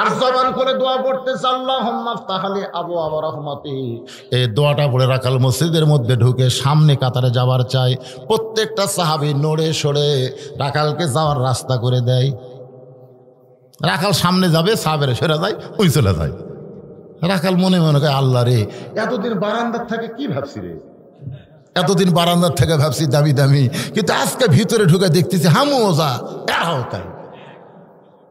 আর জবান করে দোয়া পড়তেছে, আল্লাহুম্মা আফতাহলি আবওয়াবা রাহমাতিক। এই দোয়াটা পড়ে রাখাল মসজিদের মধ্যে ঢুকে সামনে কাতারে যাবার চাই। প্রত্যেকটা সাহাবী নড়ে সরে রাখালকে যাওয়ার রাস্তা করে দেয়। রাখাল সামনে যাবে, সাহাবেরা সরে যায়, ওই চলে যায়। রাখাল মনে মনে করে, আল্লাহ রে, এতদিন বারান্দার থেকে কি ভাবছি রে, এতদিন বারান্দার থেকে ভাবছি দামি দামি, কিন্তু আজকে ভিতরে ঢুকে দেখতেছি হামু ওজা, এরাও তাই।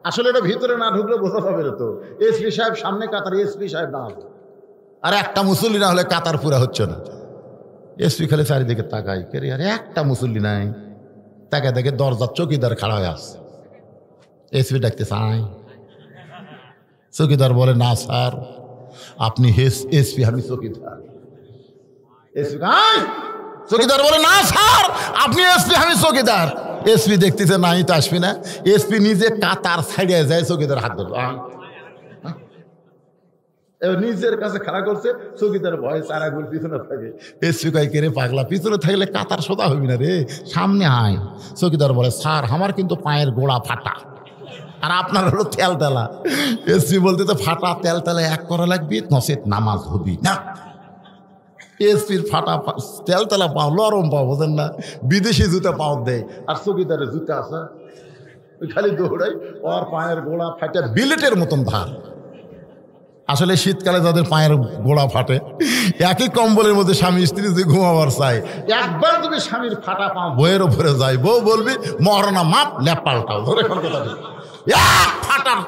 আসলে এটা ভিতরে না ঢুকলে বোঝা যাবে না। তো এসপি সাহেব সামনে কাতার, এসপি সাহেব না হলে, আর একটা মুসল্লি না হলে কাতার পুরা হচ্ছে না। এসপি খালি চারিদিকে তাকাই, কেরে আর একটা মুসল্লি নাই। তাকে দেখে দরজার চৌকিদার খাড়া হয়ে আসছে। এসপি ডাকতে চাই, চৌকিদার বলে, না স্যার, আপনি এসপি, আমি চৌকিদার। এসপি চৌকিদার বলে, না স্যার, আপনি এসপি, আমি চৌকিদার। এসপি দেখতেছে না, আমি তো আসবি না। এসপি নিজে কাতার ছাড়িয়ে যায়, চৌকিদার হাত ধরল, নিজের কাছে খাড়া করছে। চৌকিদার ভয় চারাগুল পিছনে থাকে। এসপি কয়, কে রে পাগলা, পিছনে থাকলে কাতার সোজা হবি না রে, সামনে আয়। চৌকিদার বলে, স্যার, আমার কিন্তু পায়ের গোড়া ফাটা, আর আপনার হলো তেলতেলা। এসপি বলতে, তো ফাটা তেলতেলা এক করা লাগবে, নসেত নামাজ হবি না। এসপির ফাটা তেলতেলা পাও, লরম পাও, বোঝেন না? বিদেশি জুতা পাও দেয়, আর চৌকিদারের জুতা আছে, ওই খালি দৌড়াই, ওর পায়ের গোড়া ফাটা বিলেটের মতন ধার। আসলে শীতকালে যাদের পায়ের গোড়া ফাটে, একই কম্বলের মধ্যে স্বামী স্ত্রী যদি ঘুমাবার চাই, একবার যদি স্বামীর ফাটা পা বইয়ের ওপরে যায়, বউ বলবি মহারণা মাপ ল্যাপ পাল্টাও, ধরে কোন কথা নেই, ফাটার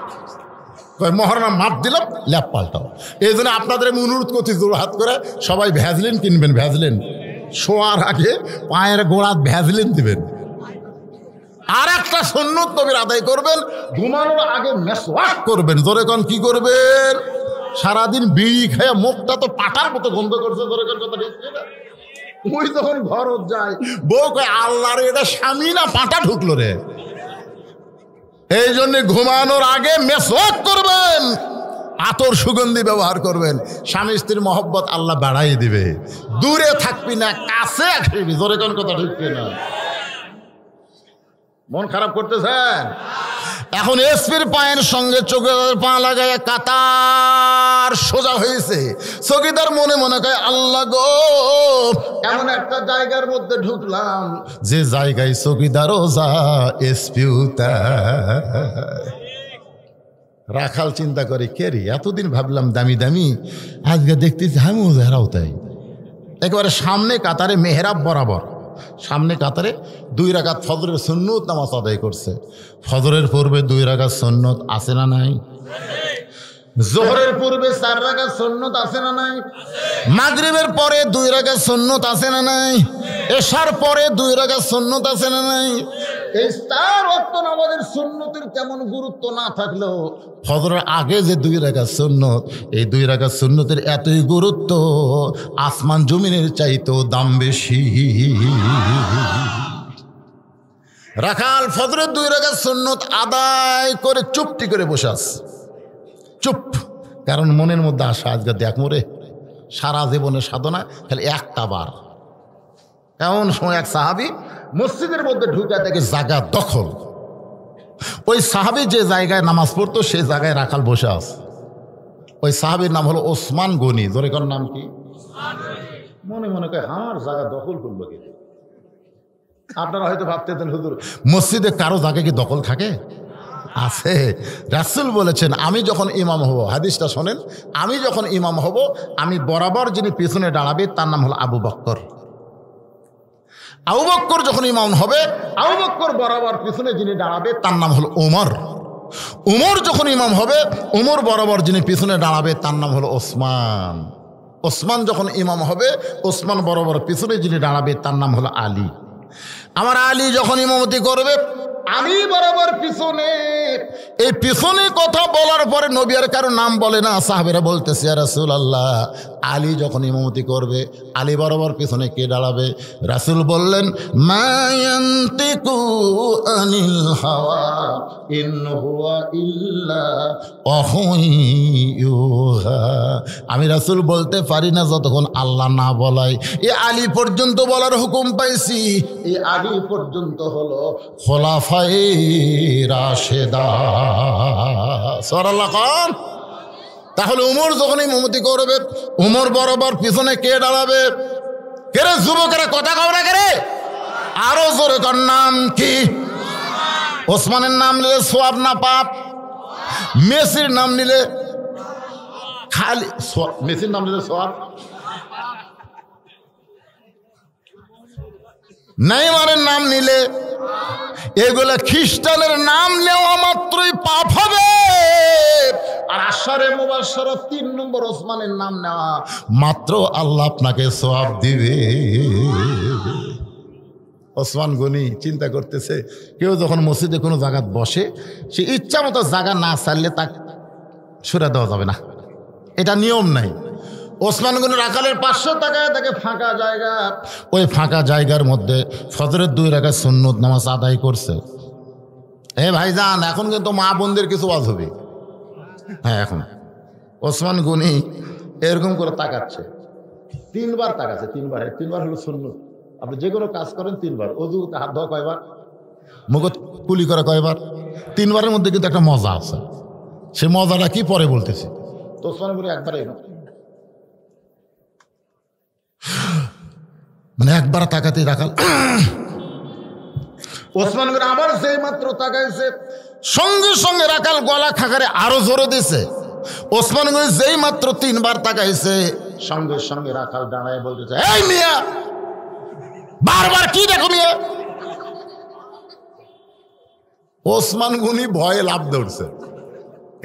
মহারণা মাপ দিলাম ল্যাপ পাল্টাও। এই জন্য আপনাদের আমি অনুরোধ করছি জোর হাত করে সবাই ভ্যাজলিন কিনবেন, ভ্যাজলিন শোয়ার আগে পায়ের গোড়া ভ্যাজলিন দিবেন। আর একটা সুন্নত নবীর আদায় করবেন, ঘুমানোর আগে মেসওয়াক করবেন। জোরে কোন কি করবেন? সারাদিন বিড়ি খেয়ে মুখটা তো পাটার মতো গন্ধ করছে, জোরে কোন কথা ঠিক না? ওই যখন ঘর যায় বউ কয় আল্লাহ রে, এটা স্বামী না পাটা ঢুকলো রে। এই জন্য ঘুমানোর আগে মেসওয়াক করবেন, আতর সুগন্ধি ব্যবহার করবেন। স্বামী স্ত্রীর মহব্বত আল্লাহ বাড়াই দিবে। দূরে থাকবি না, কাছে আসবি। জোরে কোন কথা ঠিক না? মন খারাপ করতেছেন? এখন এসপির পায়ের সঙ্গে চোখের পা লাগায় কাতার সোজা হয়েছে। চকিদার মনে মনে কয় আল্লাহ গো, এমন একটা জায়গার মধ্যে ঢুকলাম যে জায়গায় চকিদারও যা, এসপিও তা। রাখাল চিন্তা করে কে রে, এতদিন ভাবলাম দামি দামি, আজকে দেখতেছি আমিও যারাও তাই। একেবারে সামনে কাতারে মেহরাব বরাবর, সামনে কাতারে 2 রাকাত ফজরের সুন্নত নামাজ আদায় করছে। ফজরের পূর্বে 2 রাকাত সুন্নত আছে না নাই? জোহরের পূর্বে 4 রাকাত সুন্নত আছে না নাই? মাগরিবের পরে 2 রাকাত সুন্নত আছে না নাই? এশার পরে 2 রাকাত সুন্নত আছে না নাই? এই 4 ওয়াক্ত নামাজের সুন্নতের তেমন গুরুত্ব না থাকলেও ফজরের আগে যে 2 রাকাত সুন্নত, এই 2 রাকাত সুন্নতের এতই গুরুত্ব, আসমান জমিনের চাইতেও দাম বেশি। রাখাল ফজরের 2 রাকাত সুন্নত আদায় করে চুপটি করে বসে আছে, চুপ। কারণ মনের মধ্যে আসা, আজকে দেখ মোরে সারা জীবনের সাধনা খালি একটা বার। এমন সময় এক সাহাবি মসজিদের মধ্যে ঢুকে দেখে জায়গা দখল। ওই সাহাবি যে জায়গায় নামাজ পড়তো সেই জায়গায় রাখাল বসে আছে। ওই সাহাবির নাম হলো ওসমান গনি। ধরে কার নাম কি? মনে মনে কয় আমার জায়গা দখল করলো কি? আপনারা হয়তো ভাবতেন হুজুর মসজিদে কারো জায়গা কি দখল থাকে? আছে। রাসূল বলেছেন আমি যখন ইমাম হব, হাদিসটা শোনেন, আমি যখন ইমাম হব আমি বরাবর যিনি পিছনে দাঁড়াবে তার নাম হলো আবু বকর। আবু বকর যখন ইমাম হবে, আবু বকর বরাবর পিছনে যিনি দাঁড়াবে তার নাম হলো ওমর। ওমর যখন ইমাম হবে, ওমর বরাবর যিনি পিছনে দাঁড়াবে তার নাম হলো ওসমান। ওসমান যখন ইমাম হবে, ওসমান বরাবর পিছনে যিনি দাঁড়াবে তার নাম হলো আলী। আমার আলী যখন ইমামতি করবে, আলী বরাবর পিছনে। এই পিছনে কথা বলার পরে নবী আর কারো নাম বলে না, সাহাবেরা বলতেছে ইয়া রাসূলুল্লাহ, আলী যখন ইমামতি করবে আলী বরাবর পিছনে কে দাঁড়াবে? রাসূল বললেন মা ইয়ানতিকু আনিল হাওয়া ইন হুয়া ইল্লা ওয়াহয়ুহা। আমি রাসূল বলতে পারি না যতক্ষণ আল্লাহ না বলায়। এ আলী পর্যন্ত বলার হুকুম পাইছি। এই আলী পর্যন্ত হলো খোলাফায়ে রাশেদা। সুবহানাল্লাহ কোন? তাহলে উমর যখন ইমামতি করবে, উমর বরাবর পিছনে কে দাঁড়াবে? কে রে যুবকেরা কথা কও না কে রে? আরো জোরে কর, নাম কি? ওসমানের নাম নিলে সওয়াব না পাপ? মেসির নাম নিলে খালি মেসির নাম নিলে সওয়াব, নেইমারের নাম নিলে, এগুলা খ্রিস্টানের নাম নেওয়া মাত্রই পাপ হবে। আর আশারে মুবাশশারা 3 নম্বর ওসমানের নাম নেওয়া মাত্র আল্লাহ আপনাকে সওয়াব দিবে। ওসমান গনি চিন্তা করতেছে, কেউ যখন মসজিদে কোনো জায়গায় বসে, সে ইচ্ছা মতো জায়গা না ছাড়লে তাকে সরে দেওয়া যাবে না, এটা নিয়ম নাই। ওসমান গনি রাখালের 500 টাকায় তাকে ফাঁকা জায়গা, ওই ফাঁকা জায়গার মধ্যে ফজরের 2 রাকাত সুন্নত নামাজ আদায় করছে। ভাইজান, এখন কিন্তু মা বোনদের কিছু ওয়াজ হবে। হ্যাঁ, এখন ওসমান গনি এরকম করে তাকাচ্ছে, 3 বার তাকাচ্ছে, 3 বার হলো সুন্নত। আপনি যে কোনো কাজ করেন 3 বার। অজু হাত ধোয়া কয়বার? মুখ কুলি করা কয়বার? 3 বারের মধ্যে কিন্তু একটা মজা আছে। সে মজাটা কি পরে বলতেছি। তো ওসমান গনি একবারে মানে একবার তাকাতে রাখাল ওসমান গনি আবার সেই মাত্র তাকাইছে, সঙ্গে সঙ্গে রাখাল গলা খাকারে আরো জোরে দিছে। ওসমান গনি যেই মাত্র 3 বার তাকাইছে সঙ্গে সঙ্গে রাখাল দাঁড়ায় বলতেছে, এই মিয়া বারবার কি দেখো মিয়া। ওসমান গনি ভয়ে লাফ দৌড়ছে,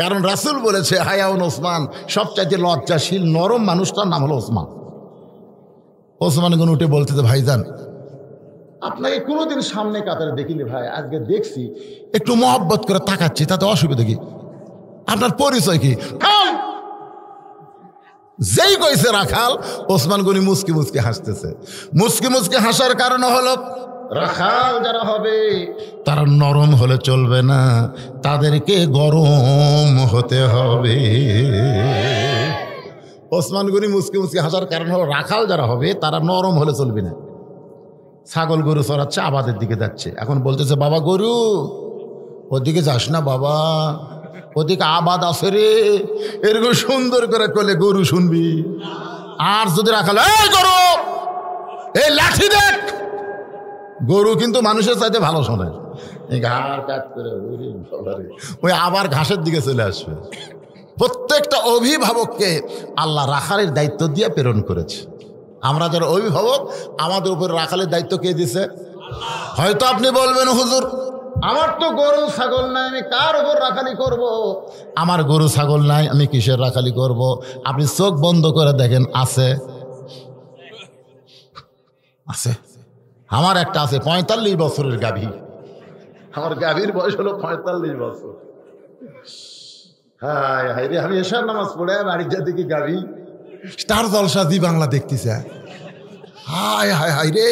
কারণ রাসূল বলেছে হায়াউন ওসমান, সবচাইতে লজ্জাশীল নরম মানুষটার নাম হলো ওসমান। ওসমান গনি উঠে বলতেছে, ভাইজান আপনাকে কোনোদিন সামনে কাতারে দেখিনি ভাই, আজকে দেখছি একটু মহব্বত করে তাকাচ্ছি, তাতে অসুবিধা কি? আপনার পরিচয় কি? যেই কইছে রাখাল, ওসমান গনি মুচকি মুচকি হাসতেছে। মুচকি মুচকি হাসার কারণ হলো রাখাল যারা হবে তারা নরম হলে চলবে না, তাদেরকে গরম হতে হবে। ওসমান গনি মুচকি মুচকি হাসার কারণ হলো রাখাল যারা হবে তারা নরম হলে চলবে না। ছাগল গরু চড়াচ্ছে, আবাদের দিকে যাচ্ছে, এখন বলতেছে, বাবা গরু ওদিকে যাস না বাবা, ওদিকে আবাদ আছে রে, এরকম সুন্দর করে কলে গরু শুনবি। আর যদি রাখাল, এই গরু এই লাঠি দেখ, গরু কিন্তু মানুষের চাইতে ভালো শোনে, ঘাড় কাট করে ওই আবার ঘাসের দিকে চলে আসবে। প্রত্যেকটা অভিভাবককে আল্লাহ রাখালের দায়িত্ব দিয়ে প্রেরণ করেছে। আমরা যারা অভিভাবক, আমাদের উপর রাখালের দায়িত্ব কে দিছে? হয়তো আপনি বলবেন, হুজুর আমার তো গরু ছাগল নাই, আমি কার উপর রাখালি করব? আমার গরু ছাগল নাই, আমি কিসের রাখালি করব? আপনি চোখ বন্ধ করে দেখেন, আছে আছে। আমার একটা আছে 45 বছরের গাভী, আমার গাভীর বয়স হলো 45 বছর। হায় হায় রে, আমি এশার নামাজ পড়ে বাড়ির যা দেখি গাভী স্টার জলসা জি বাংলা দেখতেছে। হায় হায় হায় রে,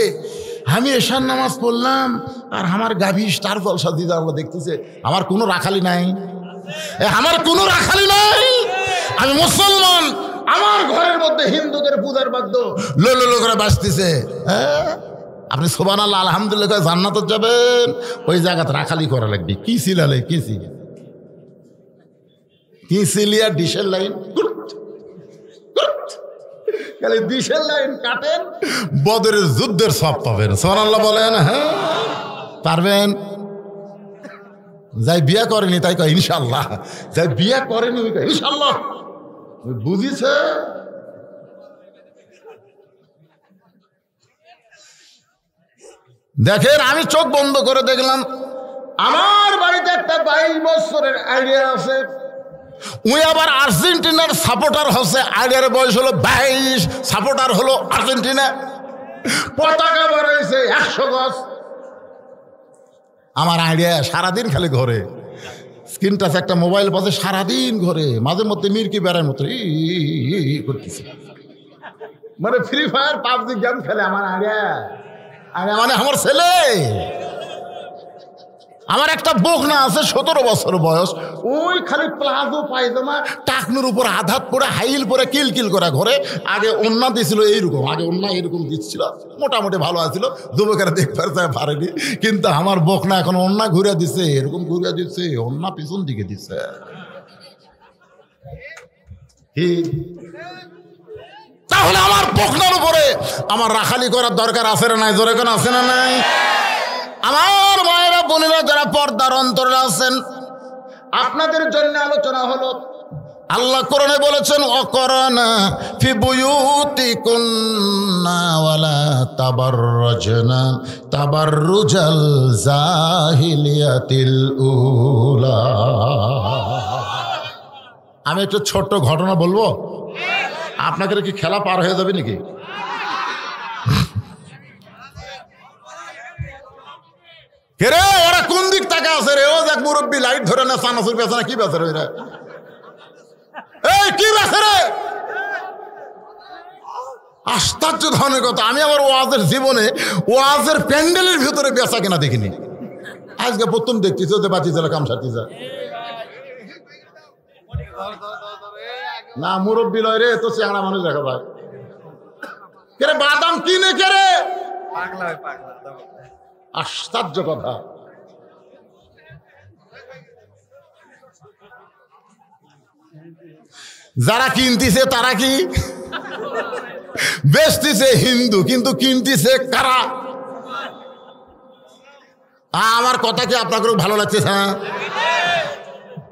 আমি এশার নামাজ পড়লাম আর আমার গাভী স্টার জলসা জি বাংলা দেখতেছে। আমার কোনো রাখালি নাই, আমার কোনো রাখালি নাই, আমি মুসলমান, আমার ঘরের মধ্যে হিন্দুদের পূজার বাদ্য লো লো লো করে বাজতেছে। হ্যাঁ, আপনি সুবহানাল্লাহ আলহামদুলিল্লাহ জান্নাতে যাবেন, ওই জায়গাতে রাখালি করা লাগবে। কি সিলালে কি সিলিয়া ডিশের লাইন, খালি ডিশের লাইন কাটেন, বদরের যুদ্ধের সব পাবেন। সুবহানাল্লাহ বলেন। হ্যাঁ পারবেন। যাই বিয়া করেনি তাই কয় ইনশাল্লাহ, যাই বিয়া করেনি ওই কয় ইনশাল্লাহ। বুঝিছে? দেখেন, আমি চোখ বন্ধ করে দেখলাম, আমার বাড়িতে একটা 22 বছরের আইডিয়া আছে, উনি আবার আর্জেন্টিনার সাপোর্টার হচ্ছে। আইডিয়ার বয়স হলো 22, সাপোর্টার হলো আর্জেন্টিনা, পতাকা বাড়াইছে 100 গজ। আমার আইডিয়া সারাদিন খালি ঘরে স্ক্রিন টাচ একটা মোবাইল পাশে, সারাদিন ঘরে, মাঝে মধ্যে মির্কি বেড়ার মতো করতেছে, মানে ফ্রি ফায়ার পাবজি গেম খেলে। আমার আইডিয়া মানে আমার ছেলে, আমার একটা বকনা আছে 17 বছর বয়স, ওই খালি প্লাজো পায়জামা টাকনুর উপর আধাত পরে হাইল পরে কিলকিল করে ঘরে। আগে ওন্না দিছিল এইরকম, আগে ওন্না এরকম দিচ্ছিল, মোটামুটি ভালো আছিল, যুবকেরা দেখতে পারেনি। কিন্তু আমার বকনা এখন ওন্না ঘুরে দিছে, এরকম ঘুরে দিচ্ছে, ওন্না পিছন দিকে দিচ্ছে। তাহলে আমার বকনার উপরে আমার রাখালি করার দরকার আছে না নাই? জোরে কোন আছে না নাই? আমার মায়েরা বোনেরা যারা পর্দার অন্তরে আছেন, আপনাদের জন্য আলোচনা হলো। আল্লাহ কোরআনে বলেছেন, অকরনা ফি বুয়ুতিকুন্না ওয়ালা তাবাররাজনা তাবাররুজাল জাহিলিয়াতিল উলা। আমি একটু ছোট্ট ঘটনা বলবো, আপনাদের কি খেলা পার হয়ে যাবে নাকি? রে ওরা কোন দিক তাকা আছে রে? ও দেখ মুরব্বী লাইট ধরে না, সানাসুর বেছে না, কি বেছে রে? এই কি বেছে রে? আশ্চর্য ধরনের কথা, আমি আমার ওয়াজের জীবনে ওয়াজের প্যান্ডেলের ভিতরে বেচা কেনা দেখিনি। আজকে প্রথম দেখছি চলতে পারছি যারা কাম সারছি যা না, মুরব্বী লয় রে, তো চেহারা মানুষ দেখা ভাই। কে বাদাম কিনে কে রে? আশ্চর্য কথা। যারা কিনতেছে তারা কি বেচতেছে? হিন্দু, কিন্তু কিনতেছে কারা? আমার কথা কি আপনাকে ভালো লাগতেছে না?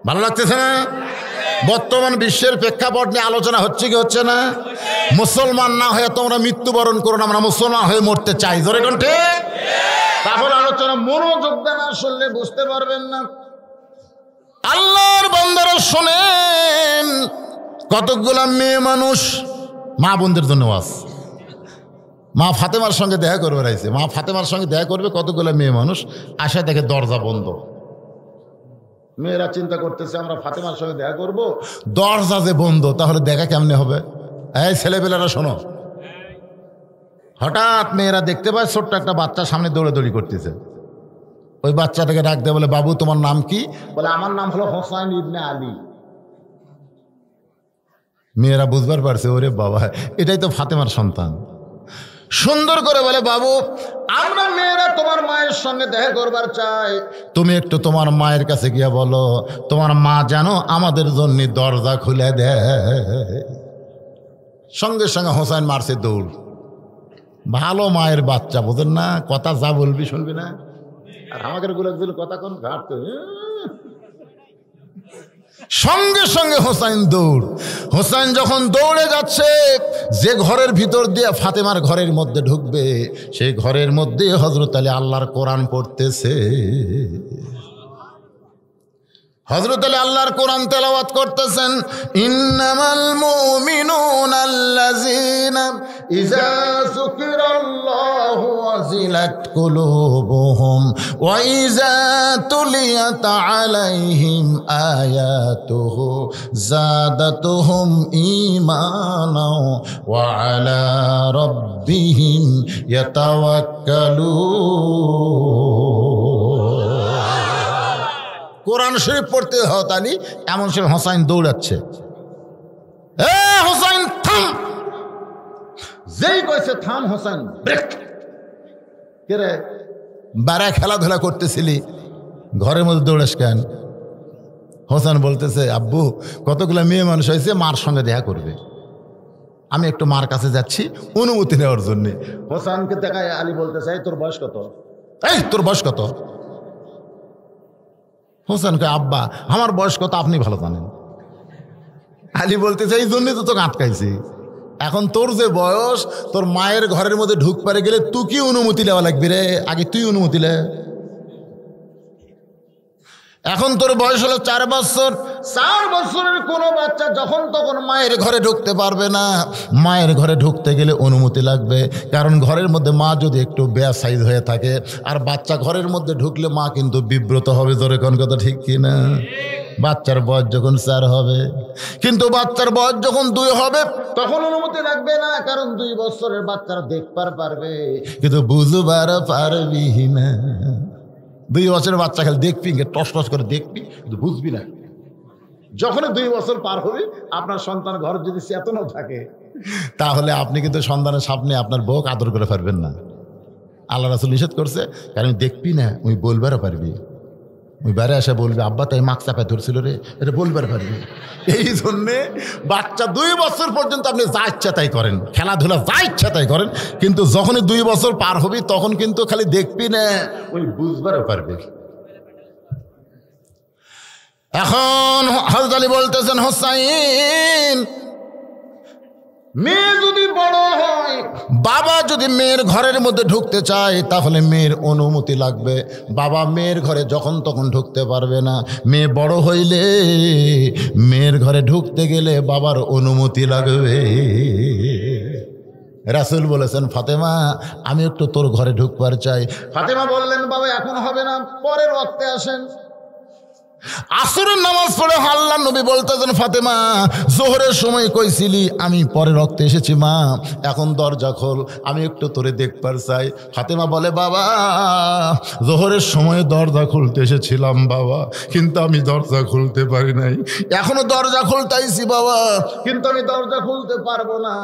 ভালো লাগতেছে না? বর্তমান বিশ্বের প্রেক্ষাপট নিয়ে আলোচনা হচ্ছে কি হচ্ছে না? মুসলমান না হয়ে তোমরা মৃত্যুবরণ করো না, আমরা মুসলমান হয়ে মরতে চাই। জোরে কোন ঠিক? তাহলে আলোচনা মনোযোগ দেন, শুনলে বুঝতে পারবেন না। আল্লাহর বান্দারা শোনেন, কতগুলা মেয়ে মানুষ, মা বোনদের জন্য ওয়াজ, মা ফাতেমার সঙ্গে দেখা করবে রাইছে, মা ফাতেমার সঙ্গে দেখা করবে, কতগুলো মেয়ে মানুষ আশা দেখে দরজা বন্ধ। মেয়েরা চিন্তা করতেছে আমরা ফাতেমার সঙ্গে দেখা করব, দরজা যে বন্ধ, তাহলে দেখা কেমনে হবে? এই ছেলেপেলেরা শোনো, হঠাৎ মেয়েরা দেখতে পায় ছোট্ট একটা বাচ্চা সামনে দৌড়াদৌড়ি করতেছে। ওই বাচ্চাটাকে ডাক দেয়, বলে বাবু তোমার নাম কি? বলে আমার নাম হলো হোসাইন ইবনে আলী। মেয়েরা বুঝবার পারছে, ওরে বাবা এটাই তো ফাতেমার সন্তান। সুন্দর করে বলে, বাবু আমরা মেয়েরা তোমার মায়ের সঙ্গে দেখা করবার চাই, তুমি একটু তোমার মায়ের কাছে গিয়ে বলো তোমার মা যেন আমাদের জন্য দরজা খুলে দেয়। সঙ্গে সঙ্গে হোসাইন মারছে দৌড়। ভালো মায়ের বাচ্চা, বোঝেন না, কথা যা বলবি শুনবি না। আর আমাদের গুলো কথা কোন ঘাটতে, সঙ্গে সঙ্গে হোসাইন দৌড়। হোসাইন যখন দৌড়ে যাচ্ছে, যে ঘরের ভিতর দিয়ে ফাতেমার ঘরের মধ্যে ঢুকবে, সেই ঘরের মধ্যে হযরত আলী আল্লাহর কোরআন পড়তেছে। হযরত আলী আল্লাহর কোরআন তেলাওয়াত করতেছেন। ইন্নামাল মুমিনুনা আল্লাযীনা ইযা যুকিরাল্লাহু ওয়াজিলাত কুলুবুহুম ওয়া ইযা তুলিয়াত আলাইহিম আয়াতুহু যাদাতুহুম ঈমানা ওয়া আলা রাব্বিহিম ইয়াতাওয়াক্কালুন। কোরআন শরীফ পড়তে হত আলী, এমন সময় হোসাইন দৌড়াচ্ছে। এ হোসাইন থাম! যেই কইছে থাম, হোসাইন ব্রেক। কে রে, বারা খেলাধুলা করতেছিলি, ঘরের মধ্যে দৌড়াস কেন? হোসাইন বলতেছে, আব্বু কতগুলো মেয়ে মানুষ হয়েছে, মার সঙ্গে দেখা করবে, আমি একটু মার কাছে যাচ্ছি অনুমতি নেওয়ার জন্যে। হোসাইনকে দেখায় আলী বলতেছে, এই তোর বয়স কত? এই তোর বয়স কত? হোসেনকে, আব্বা আমার বয়স কত আপনি ভালো জানেন। আলী বলতেছে, এই জন্যই তো তোকে আটকাইছি। এখন তোর যে বয়স, তোর মায়ের ঘরের মধ্যে ঢুক পারে গেলে তুই কি অনুমতি নেওয়া লাগবে রে? আগে তুই অনুমতি লে। এখন তোর বয়স হলো 4 বছর। 4 বছরের কোনো বাচ্চা যখন তখন মায়ের ঘরে ঢুকতে পারবে না। মায়ের ঘরে ঢুকতে গেলে অনুমতি লাগবে, কারণ ঘরের মধ্যে মা যদি একটু বেসাইজ হয়ে থাকে আর বাচ্চা ঘরের মধ্যে ঢুকলে মা কিন্তু বিব্রত হবে। জোরে কোন কথা ঠিক কিনা? বাচ্চার বয়স যখন 4 হবে, কিন্তু বাচ্চার বয়স যখন 2 হবে তখন অনুমতি লাগবে না, কারণ 2 বছরের বাচ্চারা দেখবার পারবে কিন্তু বুঝবার পারবি না। 2 বছরের বাচ্চা খালি দেখবি, টস টস করে দেখবি, কিন্তু বুঝবি না। যখনই 2 বছর পার হবে, আপনার সন্তান ঘর যদি চেতনও থাকে, তাহলে আপনি কিন্তু সন্তানের সামনে আপনার বউক আদর করে পারবেন না। আল্লাহ রাসূল নিষেধ করছে, কারণ দেখবি না, ওই বলবারও পারবি। ওই বাইরে এসে বলবে, আব্বা তাই মাক চাপায় ধরছিল রে, এটা বলবার পারবি। এই জন্যে বাচ্চা 2 বছর পর্যন্ত আপনি যা ইচ্ছা তাই করেন, খেলাধুলা যা ইচ্ছা তাই করেন, কিন্তু যখনই 2 বছর পার হবি তখন কিন্তু খালি দেখবি না, ওই বুঝবারও পারবে। এখন হযরত আলী বলতেছেন, হোসাইন মেয়ে যদি বড় হয়, বাবা যদি মেয়ের ঘরের মধ্যে ঢুকতে চায় তাহলে মেয়ের অনুমতি লাগবে। বাবা মেয়ের ঘরে যখন তখন ঢুকতে পারবে না। মেয়ে বড় হইলে মেয়ের ঘরে ঢুকতে গেলে বাবার অনুমতি লাগবে। রাসূল বলেছেন, ফাতেমা আমি একটু তোর ঘরে ঢুকবার চাই। ফাতেমা বললেন, বাবা এখন হবে না, পরের ওয়াক্তে আসেন। আসরের নামাজ পড়ে আল্লাহর নবী বলতেছেন, ফাতেমা জোহরের সময় কইছিলি, আমি পরের ওয়াক্তে এসেছি মা, এখন দরজা খোল, আমি একটু তোরে দেখবার চাই। ফাতেমা বলে, বাবা জোহরের সময় দরজা খুলতে এসেছিলাম বাবা, কিন্তু আমি দরজা খুলতে পারি নাই। এখনো দরজা খুলতেইছি বাবা, কিন্তু আমি দরজা খুলতে পারবো না,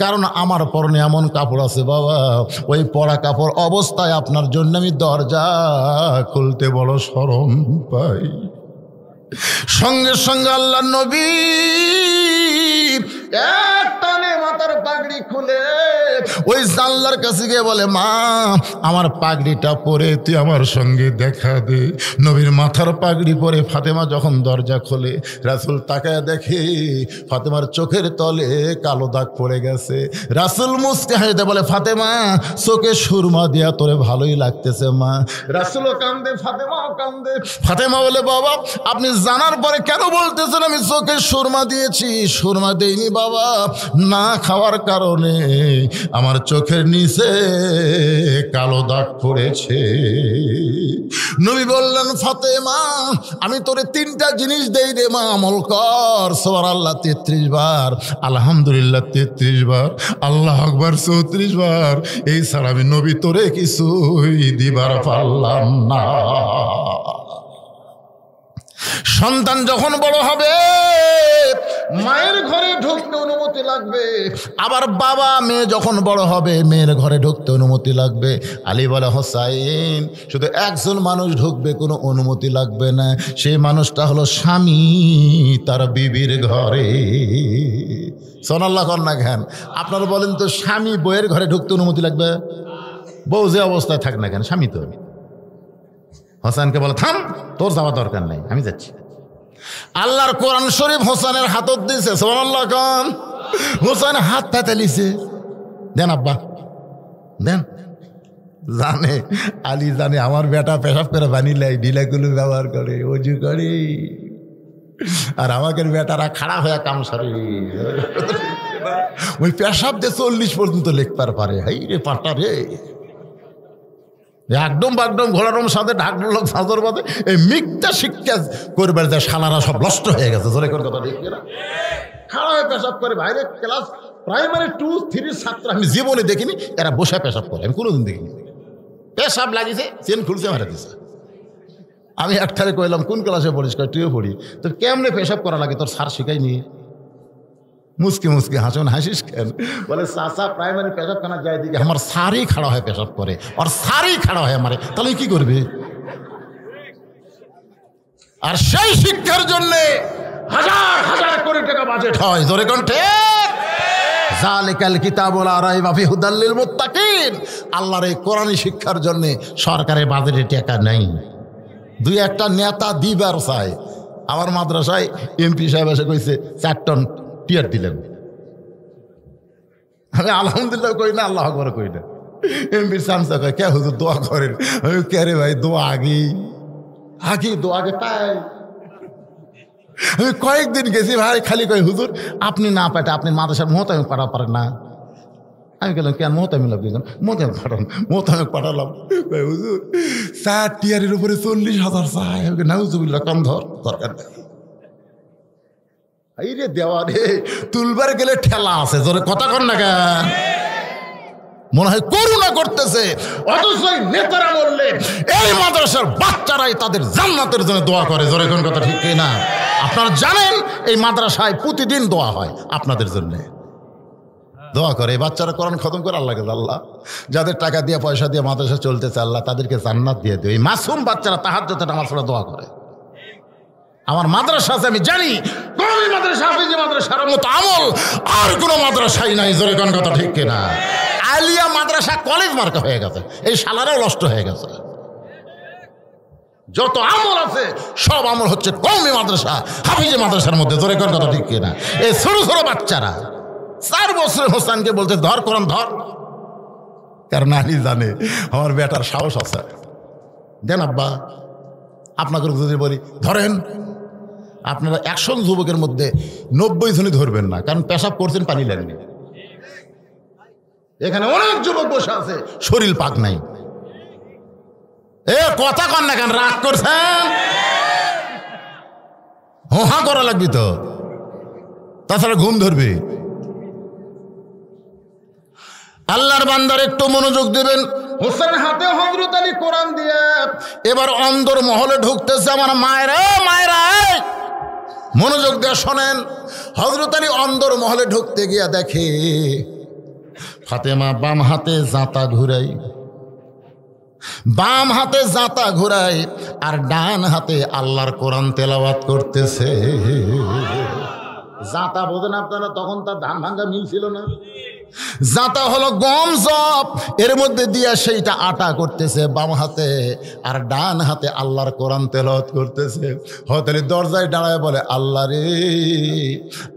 কারণ আমার পরনে এমন কাপড় আছে বাবা, ওই পরা কাপড় অবস্থায় আপনার জন্য আমি দরজা খুলতে বড় শরম পাই। সঙ্গে সঙ্গে আল্লাহর নবী এক টানে মাথার পাগড়ি খুলে ওই জানলার কাছে গিয়ে বলে, মা আমার পাগড়িটা পরে তুই আমার সঙ্গে দেখা দে। নবীর মাথার পাগড়ি পরে ফাতেমা যখন দরজা খোলে, রাসূল তাকায় দেখে ফাতেমার চোখের তলে কালো দাগ পড়ে গেছে। রাসূল মুস্কে হাসতে বলে, ফাতেমা চোখে সুরমা দিয়া তোরে ভালোই লাগতেছে মা। রাসূলও কান্দে, ফাতেমাও কান্দে। ফাতেমা বলে, বাবা আপনি জানার পরে কেন বলতেছেন আমি চোখে সুরমা দিয়েছি? সুরমা দেইনি বাবা, না খাওয়ার কারণে আমার চোখের নিচে কালো দাগ পড়েছে। নবী বললেন, ফাতেমা আমি তোরে 3টা জিনিস দেই রে মা, আমল কর। সুবহানাল্লাহ 33 বার, আলহামদুলিল্লাহ 33 বার, আল্লাহ আকবার 34 বার। এই ছাড়া আমি নবী তোরে কিছুই দিবার পারলাম না। সন্তান যখন বড় হবে মায়ের ঘরে ঢুকতে অনুমতি লাগবে, আবার বাবা মেয়ে যখন বড় হবে মেয়ের ঘরে ঢুকতে অনুমতি লাগবে। আলী বলে, হোসাইন শুধু একজন মানুষ ঢুকবে, কোনো অনুমতি লাগবে না, সেই মানুষটা হলো স্বামী তার বিবির ঘরে। সোনাল্লাহ কন্যা খান, আপনারা বলেন তো স্বামী বউয়ের ঘরে ঢুকতে অনুমতি লাগবে? বউ যে অবস্থায় থাক না কেন, স্বামী তো। হোসেনকে বলে, থাম, তোর যাওয়া দরকার নেই, আমি যাচ্ছি। আল্লাহর কোরআন শরীফ হোসেনের হাতত দিয়েছে। সুবহানাল্লাহ খান, হোসেন হাত পাতালিছে, দেন আব্বা দেন। জানে আলী জানে আমার বেটা পেশাব করে বানিলাই ঢিলাগুলো ব্যবহার করে, অজু করে, আর আমাকে বেটারা খাড়া হয়ে কাম সারে। ওই পেশাব দিয়ে 40 পর্যন্ত লিখতে পারে। হাই রে পাটা রে, একদম বাকদম ঘোড়ারম সাথে ঢাকলো লোক সাজর বাদে এই মিথ্যা শিক্ষা করবে যে শালারা সব নষ্ট হয়ে গেছে। জোরে করে কথা ঠিক না? খাড়া হয়ে পেশাব করে বাইরে, ক্লাস প্রাইমারি 2, 3 ছাত্র আমি জীবনে দেখিনি এরা বসে পেশাব করে, আমি কোনোদিন দেখিনি। পেশাব লাগিয়েছে, চেন খুলছে, মারা দিছে। আমি একটারে কইলাম, কোন ক্লাসে পড়িস? কয় তুইও পড়ি। তোর কেমনে পেশাব করা লাগে তোর স্যার শিখাইনি? মুসকি মুসকি হাসুন, হাসিস কেন? বলে চাচা প্রাইমারি পেশাব খানা যায় দিকে আমার সারই খাড়া হয় পেশাব করে, আর সারই খাড়া হয় আমারে, তাহলে কি করবে? আর সেই শিক্ষার জন্যে হাজার হাজার কোটি টাকা বাজেট হয়। জোরে কোন ঠিক? যালিকাল কিতাবুল লা রাইবা ফিহি হুদাল লিল মুত্তাকিন। আল্লাহর এই কোরআনী শিক্ষার জন্যে সরকারের বাজেটে টাকা নেই। 2-1টা নেতা দিবার চায়। আমার মাদ্রাসায় এমপি সাহেব এসে কইছে 4 টন টিয়ার দিলেন। আমি আলহামদুলিল্লাহ কই না, আল্লাহ আকবার কই না। এমপির চামচা কয়, কে হুজুর দোয়া করেন? আমি কে রে ভাই, দোয়া আগে দোয়া আগে পাই। আমি কয়েকদিন গেছি ভাই, খালি কয় হুজুর আপনি না পাঠা, আপনি মাদ্রাসার মোহতামিক পাঠা পারেন না। আমি গেলাম, কেন মোহতামিক লাগবে? মোহতামিক পাঠান। মোহতামিক পাঠালাম। হুজুর 4 টিয়ারের উপরে 40,000 চাই। নাউজুবিল্লাহ, কম দরকার নেই। এই রে দেওয়া রে, তুলবার গেলে ঠেলা আছে। জোরে কথা কর না কেন? মনে হয় করুণা করতেছে। অথচ নেতারা বললে এই মাদ্রাসার বাচ্চারাই তাদের জান্নাতের জন্য দোয়া করে। জোরে কোন কথা ঠিক না? আপনারা জানেন এই মাদ্রাসায় প্রতিদিন দোয়া হয় আপনাদের জন্য, দোয়া করে। এই বাচ্চারা কোরআন খতম করে আল্লাহকে, আল্লাহ যাদের টাকা দিয়ে পয়সা দিয়ে মাদ্রাসা চলতেছে আল্লাহ তাদেরকে জান্নাত দিয়ে দেয়। এই মাসুম বাচ্চারা তাহাজ্জুদে নামাজ পড়ে দোয়া করে। আমার মাদ্রাসা আছে, আমি জানি কোরআনী মাদ্রাসা, হাফেজি মাদ্রাসার মতো আমল আর কোনো মাদ্রাসাই নাই। জোরে কোন কথা ঠিক কিনা? আলিয়া মাদ্রাসা কলেজ মার্কা হয়ে গেছে, এই শালারাও নষ্ট হয়ে গেছে। যত আমল আছে সব আমল হচ্ছে কওমি মাদ্রাসা, হাফেজি মাদ্রাসার মধ্যে। জোরে কোন কথা ঠিক কিনা? এই ছোট ছোট বাচ্চারা 4 বছরের হোসেনকে বলতে ধর কোরআন ধর, কারণ আলী জানে আমার বেটার সাহস আছে। দেন আব্বা, আপনাকে যদি বলি ধরেন, আপনারা 100 যুবকের মধ্যে 90 জনই ধরবেন না, কারণ পেশাব করছেন পানি লাগবে। এখানে অনেক যুবক বসে আছে শরীর পাক নাই। এ কথা কন না কেন? রাগ করছেন? হা করা লাগবে তো, তাছাড়া ঘুম ধরবে। আল্লাহর বান্দার একটু মনোযোগ দেবেন। হোসেন হাতে হযরত আলী কোরআন দিয়ে এবার অন্দর মহলে ঢুকতেছে। আমার মায়েরা, মনোযোগ দিয়ে শোনেন। হযরত আলী অন্দর মহলে ঢুকতে গিয়া দেখে ফাতেমা বাম হাতে জাঁতা ঘুরাই, আর ডান হাতে আল্লাহর কোরআন তেলাওয়াত করতেছে। জাতা বোঝেন আপনারা? তখন তার ধান ভাঙ্গা মিল ছিল না। জাতা হলো গম জব, এর মধ্যে দিয়া সেইটা আটা করতেছে বাম হাতে, আর ডান হাতে আল্লাহর কোরআন তেলাওয়াত করতেছে। হয়তো দরজায় দাঁড়ায় বলে, আল্লাহ রে,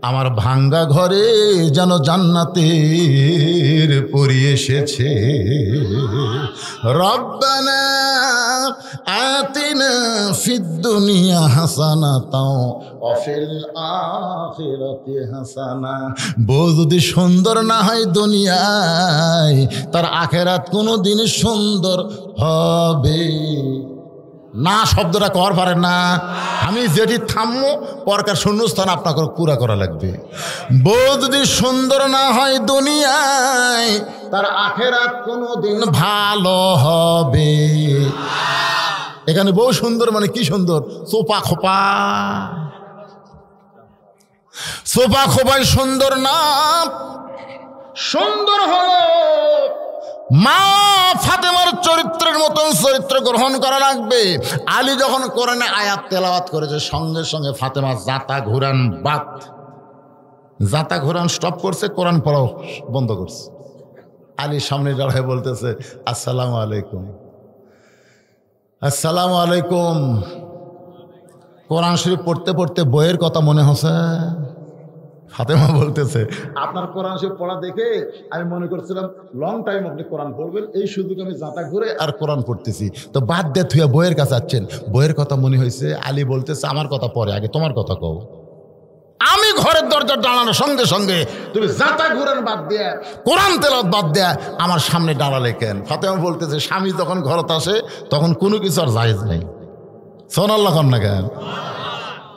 আমার ভাঙ্গা ঘরে যেন জান্নাতের পরি এসেছে। রব্বানা আতিনা ফিদ দুনিয়া হাসানাতাও ওয়া ফিল আখিরাতি হাসানা। বউ যদি সুন্দর না হয় দুনিয়ায়, তার আখেরাত কোনোদিন সুন্দর হবে না। শব্দটা কর পারেন না? আমি যেটি থামবো পরকার শূন্যস্থান আপনাকে পুরা করা লাগবে। বউ যদি সুন্দর না হয় দুনিয়ায়, তার আখেরাত কোনোদিন ভালো হবে। এখানে বউ সুন্দর মানে কি সুন্দর? সোপা খোপা, সোপা খোপায় সুন্দর না, সুন্দর হলো মা ফাতেমার চরিত্রের মতন চরিত্র গ্রহণ করা লাগবে। আলী যখন কোরআনে আয়াত তেলাওয়াত করেছে, সঙ্গে সঙ্গে ফাতেমা জাতা ঘুরান বাত, জাতা ঘুরান স্টপ করছে, কোরআন পড়াও বন্ধ করছে। আলীর সামনে দাঁড়ায় বলতেছে, আসসালামু আলাইকুম, আসসালামু আলাইকুম। কোরআন শরীফ পড়তে পড়তে বইয়ের কথা মনে হচ্ছে। ফাতেমা বলতেছে, আপনার কোরআন শরীফ পড়া দেখে আমি মনে করছিলাম লং টাইম আপনি কোরআন পড়বেন, এই সুযোগ আমি জাতা ঘুরে আর কোরআন পড়তেছি, তো বাদ দিয়ে থুয়া বইয়ের কাছে যাচ্ছেন, বইয়ের কথা মনে হয়েছে। আলী বলতেছে, আমার কথা পরে, আগে তোমার কথা কও। আমি ঘরের দরজা দাঁড়ানোর সঙ্গে সঙ্গে তুমি জাতা ঘুরান বাদ দেয়া, কোরআন তেলাওয়াত বাদ দেয়া আমার সামনে দাঁড়ালে কেন? ফাতেমা বলতেছে, স্বামী যখন ঘরত আসে তখন কোনো কিছু আর জায়েজ নেই। সুবহানাল্লাহ কন না কেন?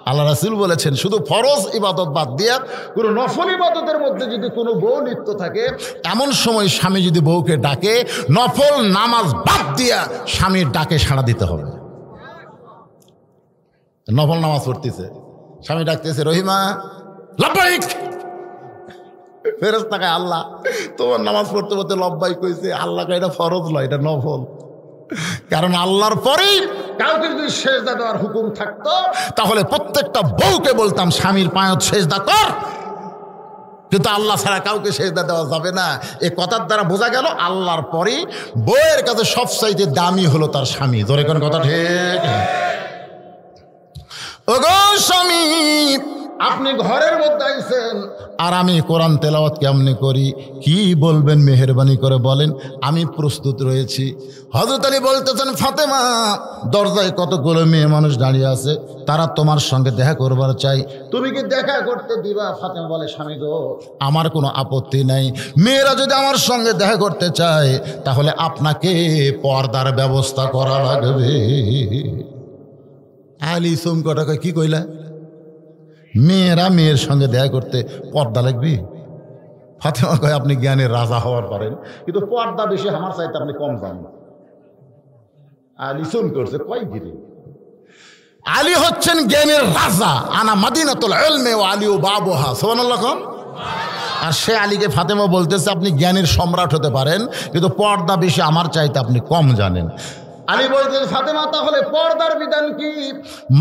আল্লাহ রাসূল বলেছেন, শুধু ফরজ ইবাদত বাদ দিয়া কোনো নফল ইবাদতের মধ্যে যদি কোনো বউ লিপ্ত থাকে, এমন সময় স্বামী যদি বউকে ডাকে, নফল নামাজ বাদ দিয়া স্বামীর ডাকে সাড়া দিতে হবে। নফল নামাজ পড়তেছে, স্বামী ডাকতেছে, রহিমা লাব্বাইক। ফেরেশতা কয়, আল্লাহ তোমার নামাজ পড়তে পড়তে লব্বাইক কইছে। আল্লাহ কয়, এটা ফরজ নয়, এটা নফল। কারণ আল্লাহর পরেই কাউকে যদি সেজদা দেওয়ার হুকুম থাকতো, তাহলে প্রত্যেকটা বউকে বলতাম স্বামীর পায়ে সেজদা কর, কিন্তু আল্লাহ ছাড়া কাউকে সেজদা দেওয়া যাবে না। এই কথার দ্বারা বোঝা গেল আল্লাহর পরেই বউয়ের কাছে সবচাইতে দামি হলো তার স্বামী। ধরে কোন কথা ঠিক? ওগো স্বামী, আপনি ঘরের মধ্যে আইছেন আর আমি কোরআন তেলাওয়াত কেমনে করি, কি বলবেন মেহেরবানি করে বলেন, আমি প্রস্তুত রয়েছি। হযরত আলী বলতেছেন, ফাতেমা, দরজায় কতগুলো মেয়ে মানুষ দাঁড়িয়ে আছে, তারা তোমার সঙ্গে দেখা করবার চাই, তুমি কি দেখা করতে দিবা? ফাতেমা বলে, স্বামী গো, আমার কোনো আপত্তি নাই। মেয়েরা যদি আমার সঙ্গে দেখা করতে চায়, তাহলে আপনাকে পর্দার ব্যবস্থা করা লাগবে। আলী চমকটাকে কি কইলা? মেয়েরা মেয়ের সঙ্গে দেখা করতে পর্দা লাগবে? ফাতেমা কয়, আপনি জ্ঞানের রাজা হওয়ার পারেন, কিন্তু পর্দা বেশি আমার চাইতে আপনি কম যান না। আলী চুন করছে, কয় গিরি? আলী হচ্ছেন জ্ঞানের রাজা। আনা মাদিনাতুল ইলমি ওয়া আলী বাবুহা। সুবহানাল্লাহ। আর সে আলীকে ফাতেমা বলতেছে, আপনি জ্ঞানের সম্রাট হতে পারেন, কিন্তু পর্দা বেশি আমার চাইতে আপনি কম জানেন। আলী বলতেন, ফাতেমা, তাহলে পর্দার বিধান কি?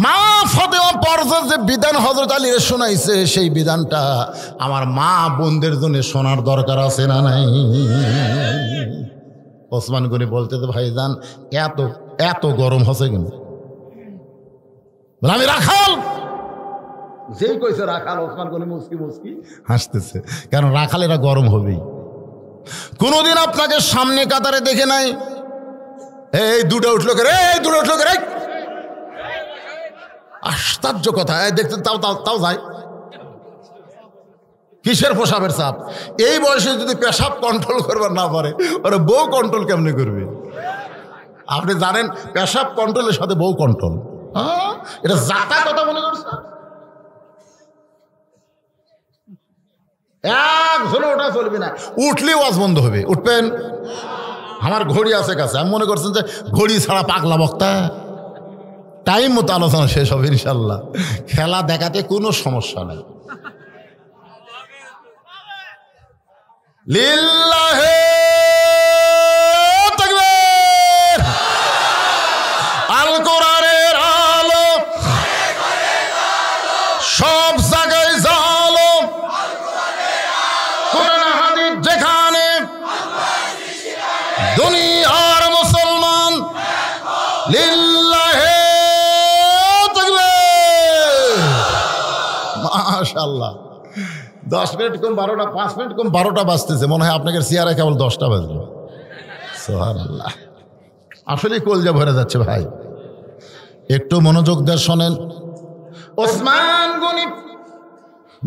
মা ফাতেমা পর্দার যে বিধান হযরত আলী শোনাইছে, সেই বিধানটা আমার মা বোনদের জন্য শোনার দরকার আছে না নাই? ওসমান গনি বলতে, তো ভাইজান, এত এত গরম হচ্ছে কেন? আমি রাখাল। যেই কইছে রাখাল, ওসমান গনি মুস্কি মুস্কি হাসতেছে, কারণ রাখালেরা গরম হবেই। কোনোদিন আপনাকে সামনে কাতারে দেখে নাই? এই দুটো উঠলো কে রে, এই দুটো উঠলো কে রে? আশ্চর্য কথা, দেখতে তাও তাও তাও যায়। কিসের পেশাবের চাপ? এই বয়সে যদি পেশাব কন্ট্রোল করবার না পারে, ওরা বউ কন্ট্রোল কেমনে করবে? আপনি জানেন, পেশাব কন্ট্রোলের সাথে বউ কন্ট্রোল, এটা জাতা কথা মনে করছে। একজনে ওটা চলবে না, উঠলে ওয়াজ বন্ধ হবে। উঠবেন? আমার ঘড়ি আছে কাছে, আমি মনে করছেন যে ঘড়ি ছাড়া পাগলা বক্তা। টাইম মতো আলোচনা শেষ হবে ইনশাল্লাহ। খেলা দেখাতে কোনো সমস্যা নেই। লিল্লাহে তাকবীর। আল কোরআনের আলো সব জায়গায় জালো, দুনিয়ার মুসলমান লিল্লাহে তাকবীর। মাশাআল্লাহ। 10 মিনিট কম 12টা, 5 মিনিট কম 12টা বাজতেছে, মনে হয় আপনাদের চেয়ারে কেবল 10টা বাজলো। সুবহানাল্লাহ। আসলে কলজা ভরে যাচ্ছে ভাই, একটু মনোযোগ দিয়ে শোনেন। ওসমান গনি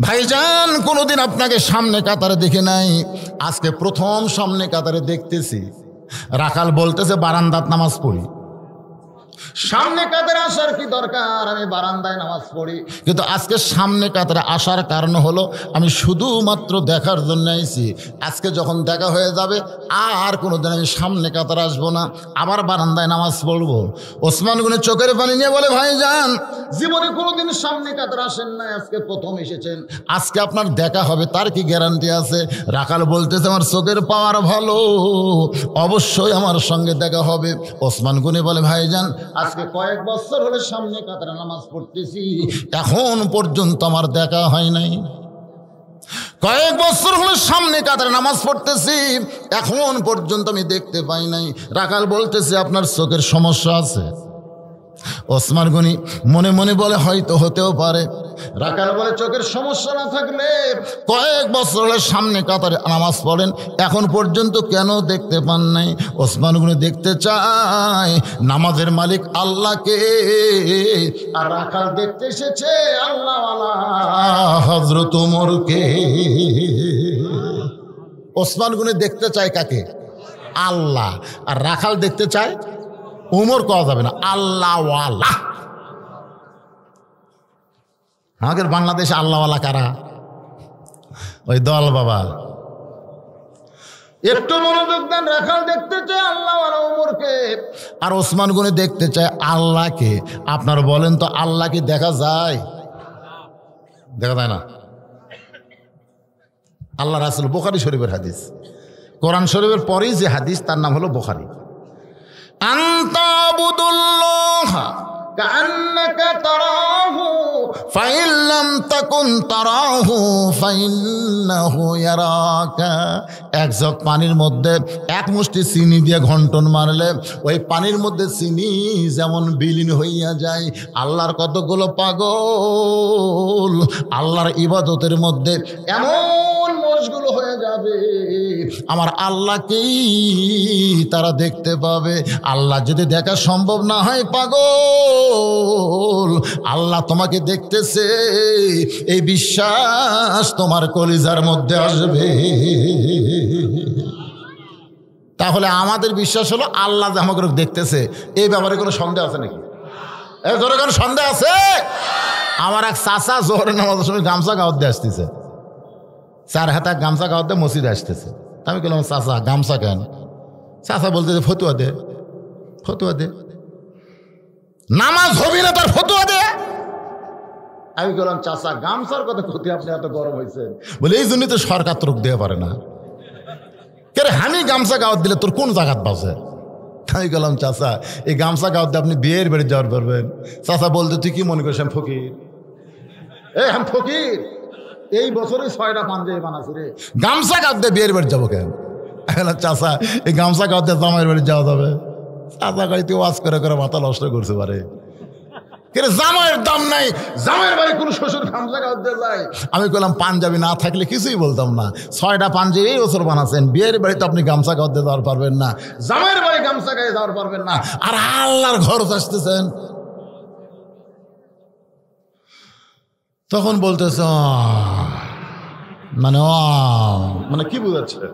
ভাইজান কোনোদিন আপনাকে সামনে কাতারে দেখে নাই, আজকে প্রথম সামনে কাতারে দেখতেছি। রাখাল বলতেছে বারান্দাত নামাজ পড়ি। সামনে কাতারে আসার কি দরকার, আমি বারান্দায় নামাজ পড়ি। কিন্তু আজকে সামনে কাতারে আসার কারণ হলো আমি শুধুমাত্র দেখার জন্য আইছি। আজকে যখন দেখা হয়ে যাবে আর কোনোদিন আমি সামনে কাতারে আসবো না, আবার বারান্দায় নামাজ পড়বো। ওসমান গনি চোখের পানি নিয়ে বলে ভাইজান জীবনে কোনোদিন সামনে কাতারে আসেন নাই, আজকে প্রথম এসেছেন, আজকে আপনার দেখা হবে তার কি গ্যারান্টি আছে? রাখাল বলতেছে আমার চোখের পাওয়ার ভালো, অবশ্যই আমার সঙ্গে দেখা হবে। ওসমান গনি বলে ভাইজান আজকে কয়েক বছর হলে সামনে কাতারে নামাজ পড়তেছি, এখন পর্যন্ত আমার দেখা হয় নাই। কয়েক বছর হলে সামনে কাতারে নামাজ পড়তেছি, এখন পর্যন্ত আমি দেখতে পাই নাই। রাখাল বলতেছে আপনার চোখের সমস্যা আছে। ওসমান গনি মনে মনে বলে হয়তো হতেও পারে। রাখাল বলে চোখের সমস্যা না থাকলে কয়েক বছর হলে সামনে কাতারে নামাজ পড়েন, এখন পর্যন্ত কেন দেখতে পান নাই? ওসমান গনি দেখতে চায় নামাজের মালিক আল্লাহকে, আর রাখাল দেখতে এসেছে আল্লাহওয়ালা হযরত ওমরকে। ওসমান গনি দেখতে চায় কাকে? আল্লাহ। আর রাখাল দেখতে চায় ওমর, কওয়া যাবে না, আল্লাহওয়ালা। আমাদের বাংলাদেশে আল্লাহওয়ালা কারা? ওই দল বাবা। একটু মনোযোগ দেন। রাখাল দেখতে চায় আল্লাহওয়ালা ওমরকে, আর ওসমান গনি দেখতে চায় আল্লাহকে। আপনার বলেন তো আল্লাহকে দেখা যায়? দেখা যায় না। আল্লাহ রাসূল, বুখারী শরীফের হাদিস, কোরআন শরীফের পরেই যে হাদিস তার নাম হলো বুখারী। আনতাবুদুল্লাহ কাআন্নাকা তারাহু ফাইন লাম তাকুন তারাহু ফাইন্নাহু ইয়ারাকা। এক জগ পানির মধ্যে এক মুষ্টি চিনি দিয়ে ঘন্টন মারলে ওই পানির মধ্যে চিনি যেমন বিলীন হইয়া যায়। আল্লাহর কতগুলো পাগল আল্লাহর ইবাদতের মধ্যে এমন মশগুল হয়ে যাবে, আমার আল্লাহকেই তারা দেখতে পাবে। আল্লাহ যদি দেখা সম্ভব না হয় পাগল, আল্লাহ তোমাকে দেখতেছে এই বিশ্বাস তোমার কলিজার মধ্যে আসবে। তাহলে আমাদের বিশ্বাস হলো আল্লাহ যে আমাকে দেখতেছে, এই ব্যাপারে কোনো সন্দেহ আছে নাকি? এই ধরে কোনো সন্দেহ আছে? আমার এক চাচা জোহরের নামাজের সময় গামছা গাওয়াত দিয়ে আসতেছে, 4 হাতা গামছা গাওয়াত দিয়ে মসজিদে আসতেছে। আমি বললাম চাচা গামছা কেন? চাচা বলতেছে ফতুয়া দে, ফতুয়া দে, নামাজ হবি না তার ফতুয়া দে। আমি বললাম চাচা গামছার কথা ক্ষতি আপনি এত গরম হয়েছে? বলে এই জন্যই তো সরকার তোর দেওয়া পারে না। কে আমি গামছা গাওয়াত দিলে তোর কোন জায়গাত বাজে? আমি বললাম চাচা এই গামছা গাওয়াত দিয়ে আপনি বিয়ের বাড়ি যাওয়ার পারবেন। চাচা বলতে তুই কি মনে করিস আমি ফকির? আমি ফকির, এই বছরই 6টা পাঞ্জাবি বানাচ্ছি রে, গামছা গাওয়াত দিয়ে বিয়ের বাড়ি যাবো কেন? চাচা এই গামছা গাওয়াত দিয়ে জামাইয়ের বাড়ি যাওয়া যাবে? চাচা গাড়িতে ওয়াজ করে করে মাথা নষ্ট করতে পারে। জামাইয়ের দাম নাই, জামাইয়ের বাড়ি কোন শ্বশুর গামছা গাওয়াত দিয়ে যায়? আমি বললাম পাঞ্জাবি না থাকলে কিছুই বলতাম না, 6টা পাঞ্জাবি এই বছর বানাচ্ছেন, বিয়ের বাড়িতে আপনি গামছা গাওয়াত দিয়ে যাওয়ার পারবেন না, জামাইয়ের বাড়ি গামছা গায়ে যাওয়ার পারবেন না, আর আল্লাহর ঘর আসতেছেন। তখন বলতেছে মানে মানে কি বুঝাচ্ছে?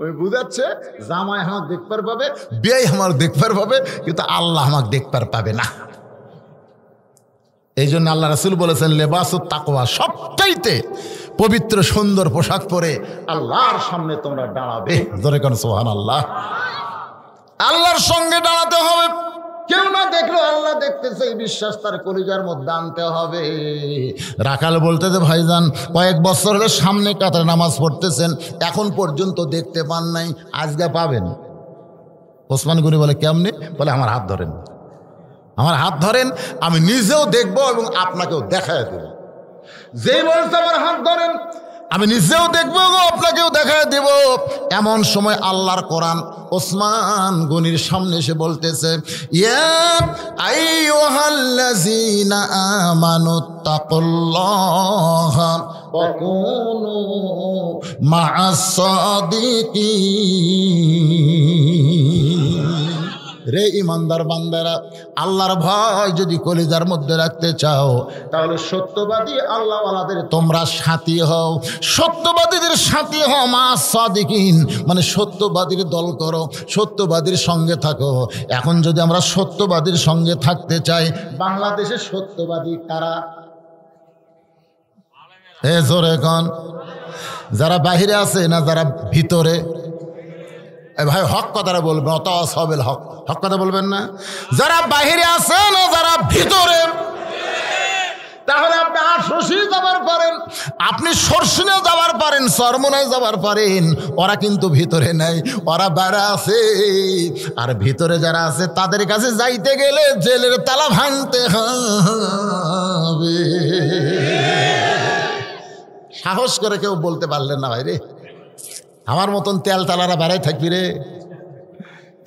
ওই বুঝাচ্ছে জামাই আমাকে দেখবার পাবে, বিয়ে আমার দেখবার পাবে, কিন্তু আল্লাহ আমাকে দেখবার পাবে না। এই জন্য আল্লাহ রাসূল বলেছেন লেবাসুত তাকওয়া, সবচাইতে পবিত্র সুন্দর পোশাক পরে আল্লাহর সামনে তোমরা দাঁড়াবে। জোরে কোন সুবহানাল্লাহ। আল্লাহর সঙ্গে দাঁড়াতে হবে, কেউ না দেখলো আল্লাহ দেখতেছে এই বিশ্বাস তার কলিজার মধ্যে আনতে হবে। রাখাল বলতেছে ভাইজান কয়েক বছর হলে সামনে কাতারে নামাজ পড়তেছেন, এখন পর্যন্ত দেখতে পান নাই, আজকে পাবেন। ওসমান গনি বলে কেমনে? বলে আমার হাত ধরেন, আমার হাত ধরেন, আমি নিজেও দেখবো এবং আপনাকেও দেখায় দেব। যেই বলছে আমার হাত ধরেন, আমি নিজেও দেখবো গো, আপনাকেও দেখায় দেব। এমন সময় আল্লাহর কোরআন ওসমান গনির সামনে এসে বলতেছে, ইয়া আইয়ুহাল্লাযীনা আমানুত্তাকুল্লাহা ওয়া কুনু মা'আস সাদিকিন। রে ইমানদার বান্দারা, আল্লাহর ভয় যদি কলিজার মধ্যে রাখতে চাও, তাহলে সত্যবাদী আল্লাহওয়ালাদের তোমরা সাথী হও। সত্যবাদীদের সাথী হও, মা'আস সাদিকিন, মানে সত্যবাদীর দল করো, সত্যবাদীর সঙ্গে থাকো। এখন যদি আমরা সত্যবাদীর সঙ্গে থাকতে চাই, বাংলাদেশে সত্যবাদী কারা? এ জোরে কোন? যারা বাহিরে আছে না যারা ভিতরে? ভাই হক কথাটা বলবেন, অত সবেল হক হক কথা বলবেন না। যারা বাহিরে আছে না যারা ভিতরে? তাহলে আপনি আশোষী যাবার পারেন, আপনি সরসিনে যাবার পারেন, সরমনায় যাবার পারেন, ওরা কিন্তু ভিতরে নাই, ওরা বাইরে আছে। আর ভিতরে যারা আছে তাদের কাছে যাইতে গেলে জেলের তালা ভাঙতে হবে। সাহস করে কেউ বলতে পারলেন না, ভাই রে আমার মতন তেলতালারা বেড়াই থাকবি রে।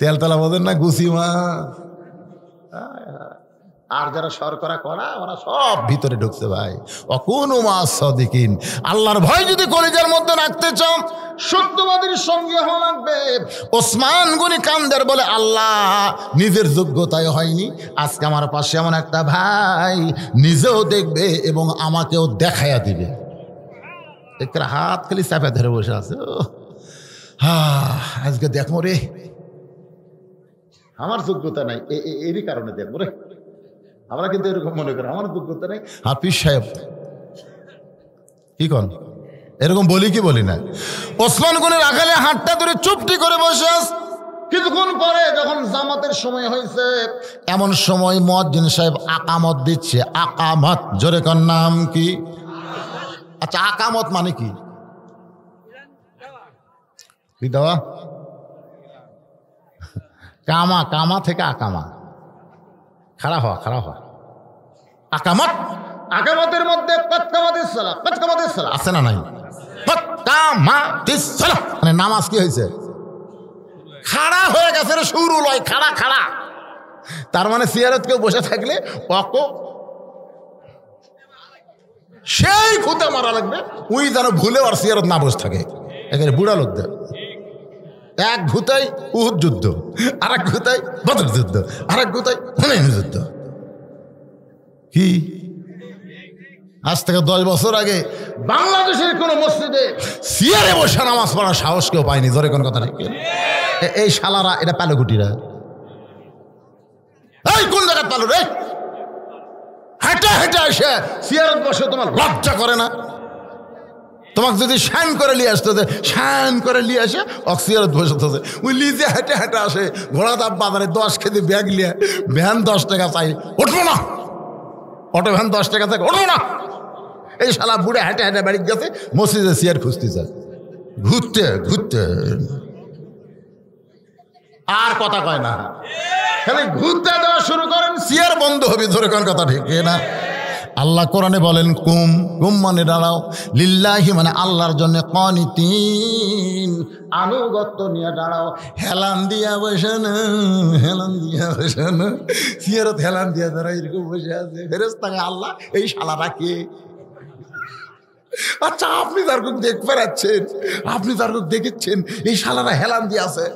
তেলতালা বোঝেন না, গুছিমা। আর যারা শর্করা করা ওরা সব ভিতরে ঢুকছে ভাই। অকুনু মা'আস সাদিকিন। আল্লাহর ভয় যদি কলিজার মধ্যে রাখতে চাও, সত্যবাদীর সঙ্গে হওয়া লাগবে। ওসমান গনি কান্দের বলে, আল্লাহ নিজের যোগ্যতায় হয়নি, আজকে আমার পাশে এমন একটা ভাই নিজেও দেখবে এবং আমাকেও দেখাইয়া দিবে। একটা হাত খালি চাপা ধরে বসে আছে, আজকে দেখো রে আমার যোগ্যতা নাই, এরই কারণে দেখবো রে। আমরা কিন্তু এরকম মনে করি আমার যোগ্যতা নাই। হাফিজ সাহেব কি কন, এরকম বলি কি বলি না? ওসমান গনির আগালে হাতটা ধরে চুপটি করে বসে আস। কিছুক্ষণ পরে যখন জামাতের সময় হয়েছে, এমন সময় মুয়াজ্জিন সাহেব আকামত দিচ্ছে। আকামত, জোরে কর নাম কি? আচ্ছা, আকামত মানে কি? দেওয়া কামা, কামা থেকে আকামা, খাড়া হওয়া, খাড়া হওয়া। আকামত, আকামতের মধ্যে পাতকামাতিস সালাহ, পাতকামাতিস সালাহ আছে না নাই? পাতকামাতিস সালাহ মানে নামাজ কি হয়েছে? খাড়া হয়ে গেছে রে, শুরু লয় খাড়া খাড়া। তার মানে সিয়ারত কেউ বসে থাকলে অক সেই খুঁতে মারা লাগবে, ওই যেন ভুলে আর সিয়ারত না বসে থাকে। এখানে বুড়া লোকদের এক ঘুতাই উহুদ যুদ্ধ, আর এক ঘুতাই বদর যুদ্ধ, আর এক ঘুতাই হুনাইন যুদ্ধ। কি আজ থেকে 10 বছর আগে বাংলাদেশের কোন মসজিদে সিয়ারে বসে নামাজ পড়ার সাহস কেউ পায়নি। ধরে কোন কথা নাকি? এই শালারা, এটা পালুকুটিরা। এই কোন জায়গায় পালু রে? হেঁটে হেঁটে এসে সিয়ারত বসে তোমার লজ্জা করে না? তোমাকে যদি শান করে নিয়ে আসতে, শান করে নিয়ে আসে অক্সিয়ারত বসতে, ওই লিজে হেঁটে হেঁটে আসে। ঘোড়া দাম বাজারে 10 কেজি ব্যাগ নিয়ে, ভ্যান 10 টাকা চাই, উঠবো না। অটো ভ্যান 10 টাকা চাই, উঠবো না। এই শালা বুড়ে হেঁটে হেঁটে বাড়ি গেছে, মসজিদে সিয়ার খুঁজতে চায়, ঘুরতে ঘুরতে আর কথা কয় না, খালি ঘুরতে দেওয়া শুরু করেন, সিয়ার বন্ধ হবে। ধরে কোন কথা ঠিক না? আল্লাহ কোরআনে বলেন কুম, কুম মানে দাঁড়াও, লিল্লাহি মানে আল্লাহর জন্য, কানিতিন আনুগত্য নিয়ে দাঁড়াও। হেলান দিয়া বসে না, হেলান দিয়া বসে না, সিয়ারত হেলান দিয়া দাঁড়ায় এরকম বসে আছে। ফেরেশতাকে আল্লাহ এই শালারা কে? আচ্ছা, আপনি যার দেখ পেরাচ্ছেন, আপনি যার দেখেছেন এই শালারা হেলান দিয়ে আছে,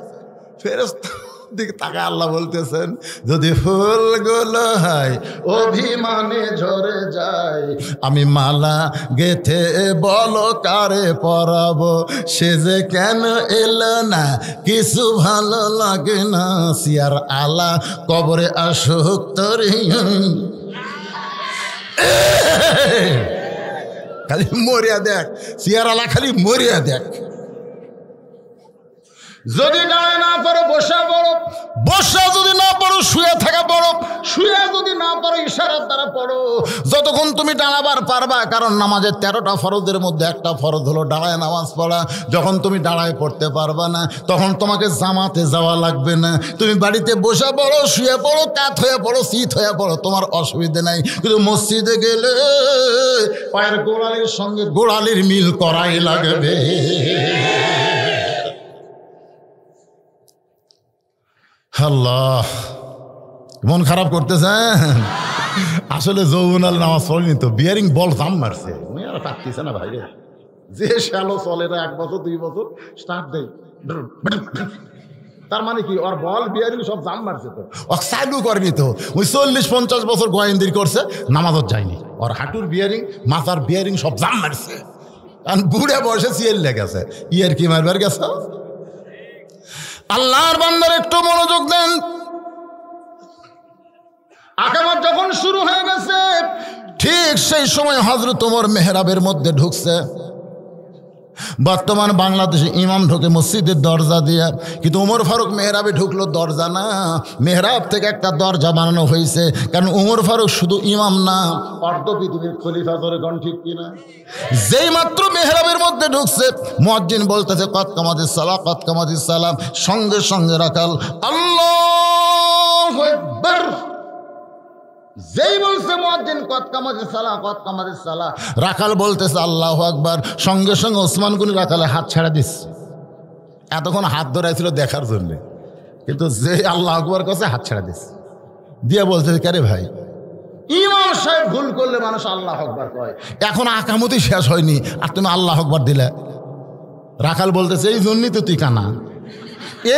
ফেরেশতা দিকে তাকে আল্লাহ বলতেছেন, যদি ফুলগুলো হয় অভিমানে ঝরে যায়, আমি মালা গেথে বলো কারে পরাবো, সে যে কেন এলো না, কিছু ভালো লাগে না, সিয়ার আলা কবরে আসুক তোরে। খালি মরিয়া দেখ, সিয়ার আলা খালি মরিয়া দেখ। যদি দাঁড়ায় না পারো বসা পড়ো, বসা যদি না পারো শুয়ে থাকা পড়ো, শুয়ে যদি না পারো ইশারার দ্বারা পড়ো, যতক্ষণ তুমি দাঁড়াবার পারবা। কারণ নামাজের 13টা ফরজের মধ্যে একটা ফরজ হলো দাঁড়ায় নামাজ পড়া। যখন তুমি দাঁড়ায় পড়তে পারবা না, তখন তোমাকে জামাতে যাওয়া লাগবে না। তুমি বাড়িতে বসে পড়ো, শুয়ে পড়ো, কাত হয়ে পড়ো, শীত হয়ে পড়ো, তোমার অসুবিধে নাই। কিন্তু মসজিদে গেলে পায়ের গোড়ালির সঙ্গে গোড়ালির মিল করাই লাগবে। আল্লাহ, মন খারাপ করতেছেন? আসলে যৌবনাল নামাজ পড়েনি তো, বিয়ারিং বল জাম মারছে, আর পাচ্ছিছে না ভাইরে। যে শ্যালো চলে না 1 বছর 2 বছর স্টার্ট দেয়, তার মানে কি ওর বল বিয়ারিং সব জাম মারছে তো, ও চালু করেনি তো। ওই 40-50 বছর গোয়েন্দির করছে, নামাজত যায়নি। ওর হাঁটুর বিয়ারিং, মাথার বিয়ারিং সব জাম মারছে। আর বুড়ে বসে সিয়েল লেগেছে, ইয়ার কি মারবার গেছে। আল্লাহর বান্দার একটু মনোযোগ দেন। আকামত যখন শুরু হয়ে গেছে, ঠিক সেই সময় হযরত ওমর মেহরাবের মধ্যে ঢুকছে। বর্তমান বাংলাদেশে ইমাম ঢোকে মসজিদের দরজা দিয়ে, কিন্তু ওমর ফারুক মেহরাবে ঢুকলো দরজা না, মেহরাব থেকে একটা দরজা বানানো হয়েছে। কারণ ওমর ফারুক শুধু ইমাম না, অর্ধ পৃথিবীর খলিফা। ধরে কোন ঠিক কিনা? যেই মাত্র মেহরাবের মধ্যে ঢুকছে, মুয়াজ্জিন বলতেছে কদ কামাতিস সালাহ, কদ কামাতিস সালাম। সঙ্গে সঙ্গে রাখাল আল্লাহু আকবার। যেই বলছে মুয়াজ্জিন কদ কামাতিস সালাহ, কদ কামাতিস সালাহ, রাখাল বলতেছে আল্লাহু আকবার। সঙ্গে সঙ্গে ওসমান গনি রাখালে হাত ছাড়া দিচ্ছে। এতক্ষণ হাত ধরাইছিল দেখার জন্য, কিন্তু যে আল্লাহু আকবার কাছে হাত ছাড়া দিচ্ছে, দিয়ে বলতেছে কে রে ভাই, ইমাম সাহেব ভুল করলে মানুষ আল্লাহু আকবার কয়, এখন আকামতি শেষ হয়নি আর তুমি আল্লাহু আকবার দিলে। রাখাল বলতেছে এই জন্যই তো তুই কানা,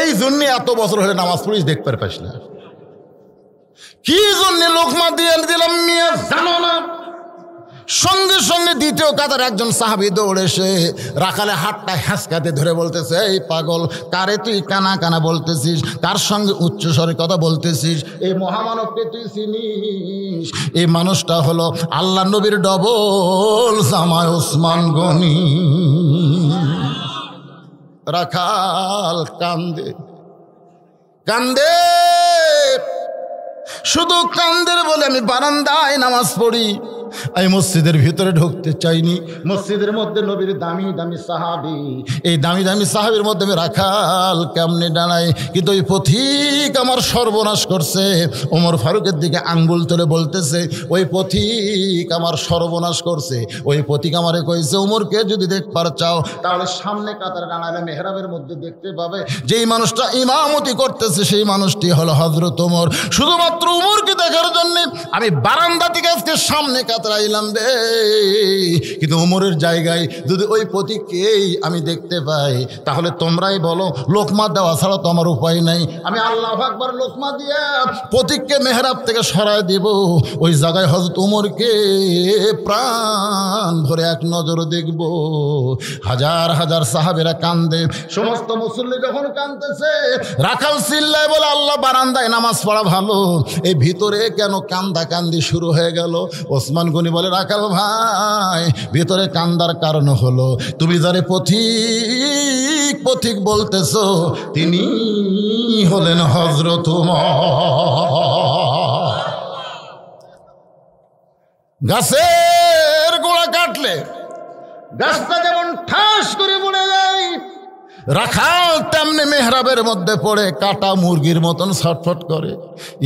এই জন্যে এত বছর হলে নামাজ পড়িস দেখতে পাস না। কি জন্য লোকমা দিয়ে দিলাম মিয়া জানো না? সঙ্গে সঙ্গে দ্বিতীয় কাতার একজন সাহাবী দৌড়ে এসে রাখালে হাতটা হ্যাঁচকাতে ধরে বলতেছে এই পাগল, কারে তুই কানা কানা বলতেছিস? কার সঙ্গে উচ্চস্বরে কথা বলতেছিস? এই মহামানবকে তুই চিনিস? এই মানুষটা হলো আল্লাহ নবীর ডবল জামাই ওসমান গনি। রাখাল কান্দে কান্দে, শুধু কান্দের বলে আমি বারান্দায় নামাজ পড়ি, আমি মসজিদের ভিতরে ঢুকতে চাইনি। মসজিদের মধ্যে নবীর দামি দামি সাহাবী, এই দামি দামি সাহাবীর মধ্যে আমি রাখাল কেমনে দাঁড়াই? কিন্তু ওই পথিক আমার সর্বনাশ করছে। ওমর ফারুকের দিকে আঙ্গুল তুলে বলতেছে ওই পথিক আমার সর্বনাশ করছে। ওই পথিক আমারে কইছে ওমরকে যদি দেখবার চাও তাহলে সামনে কাতারে দাঁড়ালে মেহরাবের মধ্যে দেখতে পাবে যেই মানুষটা ইমামতি করতেছে সেই মানুষটি হলো হযরত ওমর। শুধুমাত্র ওমরকে দেখার জন্য আমি বারান্দা থেকে আজকে সামনে কাতরাইলাম রে। কিন্তু ওমরের জায়গায় যদি ওই পথিককেই আমি দেখতে পাই তাহলে তোমরাই বলো লোকমা দেওয়া ছাড়া তো আমার উপায় নাই। আমি আল্লাহু আকবার লোকমা দিয়ে পথিককে মেহরাব থেকে সরায় দেব। ওই জায়গায় হযরত ওমরকে প্রাণ ভরে এক নজর দেখব। হাজার হাজার সাহাবেরা কান্দে, সমস্ত মুসল্লি যখন কান্দতেছে রাখাল চিল্লায় বলে আল্লাহ বারান্দায় নামাজ পড়া ভালো, এই ভিতরে কেন কান্দা কান্দি শুরু হয়ে গেল? ওসমান গনি বলে রাখাল ভাই ভিতরে কান্দার কারণ হলো তুমি যারে পথিক পথিক বলতেছো তিনি হলেন হযরত ওমর। গাছের গোড়া কাটলে গাছটা যেমন ঠাস করে পড়ে যায়, রাখাল তেমনি মেহরাবের মধ্যে পড়ে কাটা মুরগির মতন ছটফট করে।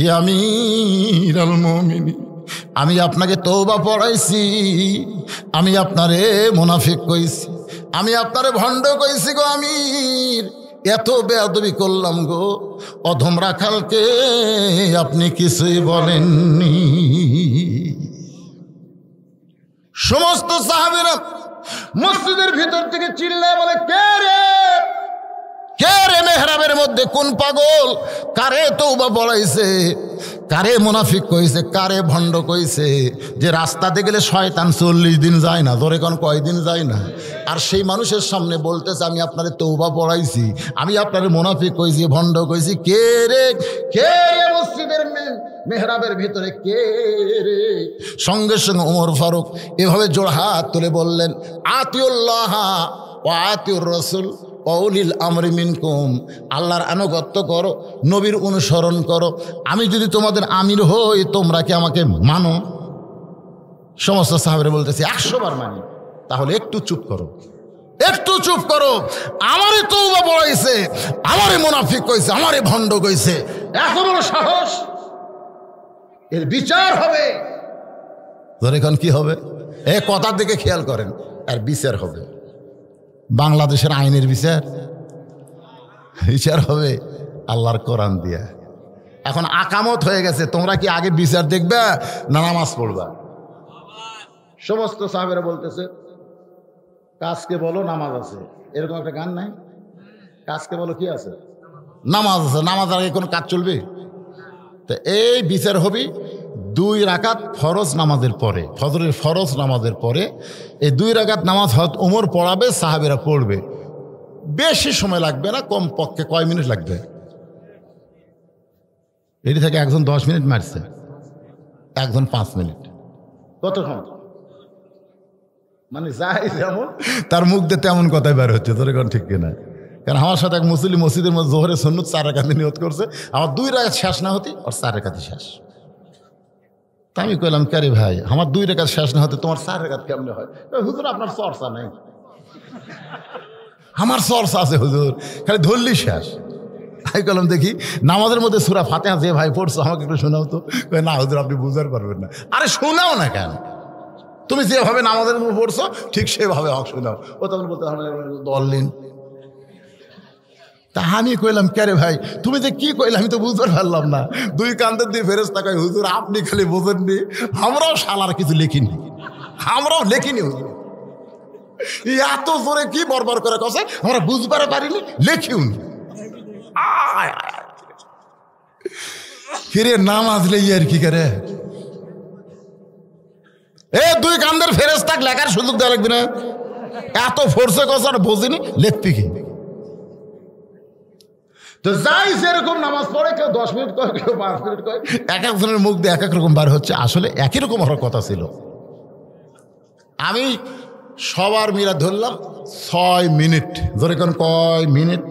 ইয়া আমিরুল মুমিনিন, আমি আপনাকে তওবা পড়াইছি, আমি আপনারে মুনাফিক কইছি, আমি আপনারে ভণ্ড কইছি গো আমির, এত বেয়াদবি করলাম গো। অধম রাখালকে আপনি কিছুই বলেননি। সমস্ত সাহাবীরা মসজিদের ভিতর থেকে চিল্লায় বলে কে রে, কে রে মেহরাবের মধ্যে কোন পাগল? কারে তওবা পড়াইছে, কারে মুনাফিক কইছে, কারে ভণ্ড কইছে? যে রাস্তাতে গেলে শয়তান 40 দিন যায় না, ধরে কোন কয়দিন যায় না, আর সেই মানুষের সামনে বলতেছে আমি আপনারে তওবা পড়াইছি, আমি আপনারে মুনাফিক কইছি, ভণ্ড কইছি। কে রে, কে রে মসজিদের মেহরাবের ভিতরে কে রে? সঙ্গে সঙ্গে ওমর ফারুক এভাবে জোড়হাত তুলে বললেন আতিউল্লাহ ওয়া আতিউর রাসূল, অউলিল আমরি মিনকুম, আল্লাহর আনুগত্য করো, নবীর অনুসরণ করো। আমি যদি তোমাদের আমির হই তোমরা কি আমাকে মানো? সমস্ত সাহাবীরা বলতেছে 100 বার মানি। তাহলে একটু চুপ করো, একটু চুপ করো। আমারই তওবা পড়াইছে, আমারই মুনাফিক কইছে, আমারই ভণ্ড কইছে, এত বড় সাহস, এর বিচার হবে। এখন কি হবে? এ কথার দিকে খেয়াল করেন, আর বিচার হবে। বাংলাদেশের আইনের বিচার, বিচার হবে আল্লাহর কোরআন দিয়া। এখন আকামত হয়ে গেছে, তোমরা কি আগে বিচার দেখবে না নামাজ পড়বা? সমস্ত সাহাবেরা বলতেছে কাজকে বলো নামাজ আছে, এরকম একটা গান নাই? কাজকে বলো কি আছে? নামাজ আছে। নামাজ আগে কোনো কাজ চলবে? তো এই বিচার হবে 2 রাকাত ফরজ নামাজের পরে, ফজরের ফরজ নামাজের পরে এই 2 রাকাত নামাজ হযরত ওমর পড়াবে, সাহাবেরা পড়বে। বেশি সময় লাগবে না, কম পক্ষে কয় মিনিট লাগবে? এটি থেকে একজন 10 মিনিট মারছে, একজন 5 মিনিট। কতক্ষণ? মানে যাই যেমন তার মুখ দিয়ে তেমন কথাই বের হচ্ছে, তোর এখন ঠিক কিনা? কারণ আমার সাথে এক মুসলিম মসজিদের মধ্যে জোহরের সুন্নত 4 রাকাত নিয়ত করছে, আমার 2 রাকাত শেষ না হতে আর 4 রাকাতই শেষ। তা আমি কইলাম কারে ভাই, আমার 2 রাকাত শেষ না হতে তোমার 4 রাকাত কেমনে হয়? হুজুর আপনার চর্চা নাই। আমার চর্চা আছে হুজুর, খালি ধরলি শেষ। আমি কইলাম দেখি নামাজের মধ্যে সূরা ফাতিহা যে ভাই পড়ছো আমাকে একটু শোনাও তো। না হুজুর আপনি বুঝতে পারবেন না। আরে শোনাও না কেন? তুমি যেভাবে নামাজের মধ্যে পড়ছো ঠিক সেভাবে হক শোনাও। ও তখন বলতে দলিন। তা আমি কইলাম ক্যারে ভাই তুমি যে কি কইলে আমি তো বুঝতে পারলাম না। 2 কান্দের দিয়ে ফেরেশতা কয় হুজুর আপনি খালি বোঝেননি, আমরাও শালার কিছু লিখিনি, আমরাও লিখিনি হুজুর। এত জোরে কি বরবার করে কছে, আমরা বুঝবার পারিনি, লেখিউনি। কিরে নামাজ লেই আর কি করে? এ 2 কান্দের ফেরেশতাক লেখার সুযোগ দেওয়া লাগবে না? এত ফোর্সে কছে আর বোঝেনি, লেখবি কি? তো যাই যেরকম নামাজ পড়ে, কেউ 10 মিনিট কয়, কেউ 5 মিনিট কয়, এক একজনের মুখ দিয়ে এক এক রকম বার হচ্ছে। আসলে একই রকম হওয়ার কথা ছিল। আমি সবার মিলা ধরলাম 6 মিনিট। ধরে কোন কয় মিনিট?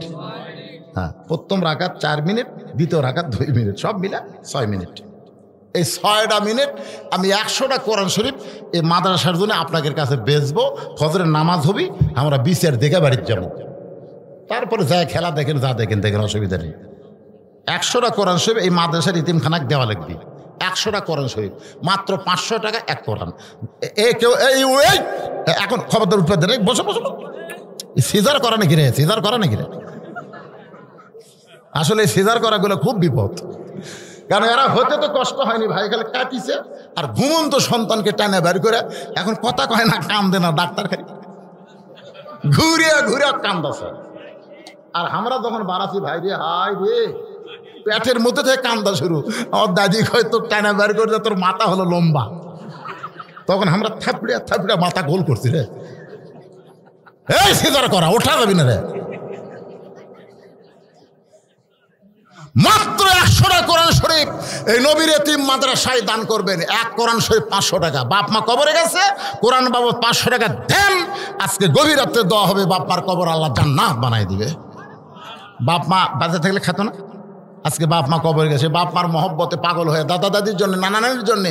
হ্যাঁ, প্রথম রাকাত 4 মিনিট, দ্বিতীয় রাকাত 2 মিনিট, সব মিলা 6 মিনিট। এই 6টা মিনিট আমি 100টা কোরআন শরীফ এই মাদ্রাসার জন্য আপনাদের কাছে বেচবো। ফজরের নামাজ হবি, আমরা বিচার দেখে বাড়িতে যাবো। তারপরে যা খেলা দেখেন, যা দেখেন দেখেন, অসুবিধা নেই। 100টা কোরআন শরীফ এই মাদ্রাসার ইতিমখানাক দেওয়া লাগবে। 100টা কোরআন শরীফ মাত্র 500 টাকা এক কোরআন। কেউ এখন খবরদার উঠবে দেন, বসে বসে সিজার করা নাকি রে? সিজার করা নাকি রে? আসলে সিজার করাগুলো খুব বিপদ। কারণ এরা হতে তো কষ্ট হয়নি ভাই, খালি কাটিছে। আর ঘুমন্ত সন্তানকে টানে বের করে এখন কথা কয় না, কান্দে না, ডাক্তার খালি ঘুরিয়া ঘুরিয়া কান্দাছে। আর আমরা যখন বাড়াচ্ছি ভাই রে, হাই রে, পেটের মধ্যে থেকে কান্দা শুরু। আমার দাদি কয় তোর টানা বের করে তোর মাথা হলো লম্বা। তখন আমরা থাপড়িয়া থাপড়িয়া মাথা গোল করছি রে। এই সিজার করা, ওঠা যাবি না রে। মাত্র 100টা কোরআন শরীফ এই নবীর এতিম মাদ্রাসায় দান করবেন। এক কোরআন শরীফ 500 টাকা। বাপ মা কবরে গেছে, কোরআন বাবদ 500 টাকা দেন। আজকে গভীর রাত্রে দেওয়া হবে, বাপ মার কবর আল্লাহ জান্নাত বানাই দিবে। বাপ মা বাঁচে থাকলে খেত না। আজকে বাপ মা কবরে গেছে, বাপ মার মহব্বতে পাগল হয়ে দাদা দাদির জন্য, নানা নানির জন্য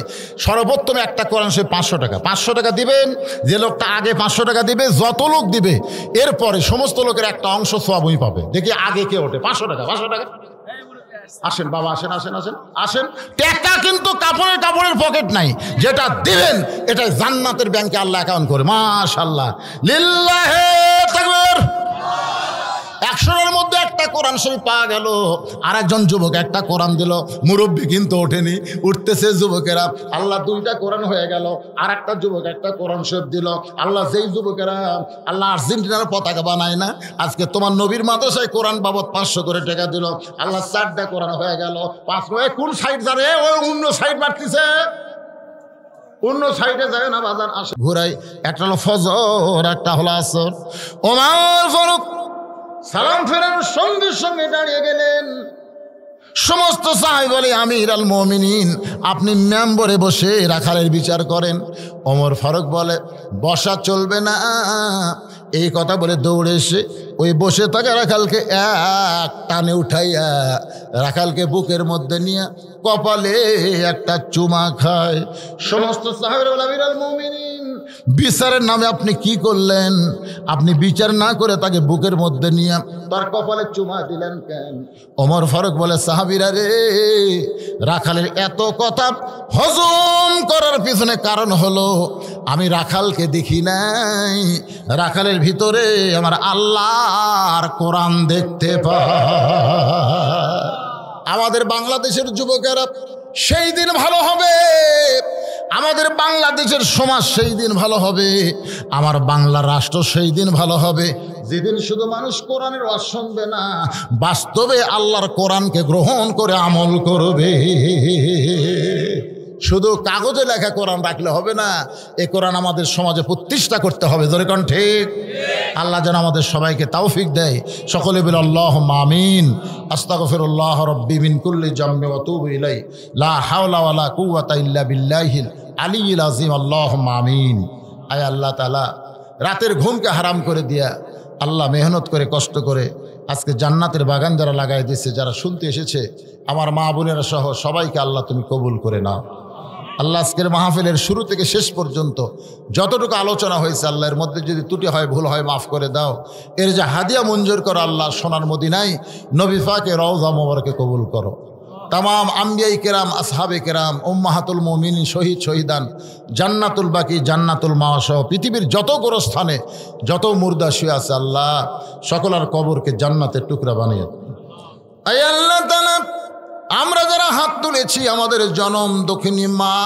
সর্বোত্তম একটা কোরআন শরীফ 500 টাকা। 500 টাকা দিবেন। যে লোকটা আগে 500 টাকা দিবে, যত লোক দিবে এরপরে সমস্ত লোকের একটা অংশ সওয়াবই পাবে। দেখি আগে কে ওঠে। 500 টাকা, 500 টাকা। আসেন বাবা, আসেন আসেন আসেন আসেন। টাকা কিন্তু কাপড়ের পকেট নাই, যেটা দিবেন এটা জান্নাতের ব্যাংকে আল্লাহ অ্যাকাউন্ট করে। মাশাআল্লাহ, লিল্লাহে তাকবীর। 100টার মধ্যে একটা কোরআন শরীফ পাওয়া গেল। আর একজন যুবক একটা কোরআন দিল, মুরব্বী কিন্তু ওঠেনি, উঠতেছে যুবকেরা। আল্লাহ 2টা কোরআন হয়ে গেল। আর একটা যুবক একটা কোরআন শরীফ দিল। আল্লাহ যেই যুবকেরা আল্লাহ আর্জেন্টিনার পতাকা বানায় না, আজকে তোমার নবীর মাদ্রাসায় কোরআন বাবদ 500 করে টাকা দিল। আল্লাহ 4টা কোরআন হয়ে গেল। 5 কোন সাইড যাবে? ওই অন্য সাইড বাড়তেছে, অন্য সাইডে যায় না বাজার আসে ঘুরাই। একটা হলো ফজর, একটা হলো আসর। ওমর ফারুক সালাম ফেরানোর সঙ্গে সঙ্গে দাঁড়িয়ে গেলেন। সমস্ত সাহাবী বলে আমির আল মুমিনিন, আপনি মেম্বরে বসে রাখালের বিচার করেন। ওমর ফারুক বলে বসা চলবে না। এই কথা বলে দৌড়ে এসে ওই বসে থাকা রাখালকে এক টানে উঠাইয়া রাখালকে বুকের মধ্যে নিয়ে কপালে একটা চুমা খায়। সমস্ত সাহাবায়ে বলে, আমিরুল মুমিনিন, বিচারের নামে আপনি কি করলেন? আপনি বিচার না করে তাকে বুকের মধ্যে নিয়ে তার কপালে চুমা দিলেন কেন? ওমর ফারুক বলে, সাহাবীরা রে, রাখালের এত কথা হজম করার পিছনে কারণ হলো আমি রাখালকে দেখি নাই, রাখালের ভিতরে আমার আল্লাহর কোরআন দেখতে পাই। আমাদের বাংলাদেশের যুবকেরা সেই দিন ভালো হবে, আমাদের বাংলাদেশের সমাজ সেই দিন ভালো হবে, আমার বাংলা রাষ্ট্র সেই দিন ভালো হবে যেদিন শুধু মানুষ কোরআনের ওয়াজ শুনবে না, বাস্তবে আল্লাহর কোরআনকে গ্রহণ করে আমল করবে। শুধু কাগজে লেখা কোরআন রাখলে হবে না, এই কোরআন আমাদের সমাজে প্রতিষ্ঠা করতে হবে। জোরে কোন ঠিক? আল্লাহ যেন আমাদের সবাইকে তৌফিক দেয়। সকলে বলে আল্লাহুম্মা আমিন। আস্তাগফিরুল্লাহ রাব্বি মিন কুল্লি জামবি ওয়া তুবু ইলাইহি লা হাওলা ওয়ালা কুওয়াতা ইল্লা বিল্লাহিল আলিয়্যিল আযীম। আল্লাহুম্মা আমিন। আয় আল্লাহ তাআলা, রাতের ঘুমকে হারাম করে দিয়া আল্লাহ মেহনত করে কষ্ট করে আজকে জান্নাতের বাগান যারা লাগাই দিয়েছে, যারা শুনতে এসেছে, আমার মা বোনেরা সহ সবাইকে আল্লাহ তুমি কবুল করে নাও। আল্লাহ আজকের মাহফিলের শুরু থেকে শেষ পর্যন্ত যতটুকু আলোচনা হয়েছে আল্লাহ, এর মধ্যে যদি ত্রুটি হয়, ভুল হয়, মাফ করে দাও। এর যে হাদিয়া মঞ্জুর করো আল্লাহ, সোনার মদিনায় নবী পাকের রওজা মোবারকে কবুল করো। তামাম আম্বিয়াই কেরাম, আসহাবে কেরাম, উম্মাহাতুল মুমিনিন, শহীদ শহীদান, জান্নাতুল বাকি, জান্নাতুল মাওয়া সহ পৃথিবীর যত গোরস্থানে যত মুর্দা শুয়ে আছে আল্লাহ, সকলের কবরকে জান্নাতের টুকরা বানিয়ে আয় আল্লাহ তাআলা। আমরা যারা হাত তুলেছি, আমাদের জনম দক্ষিণী মা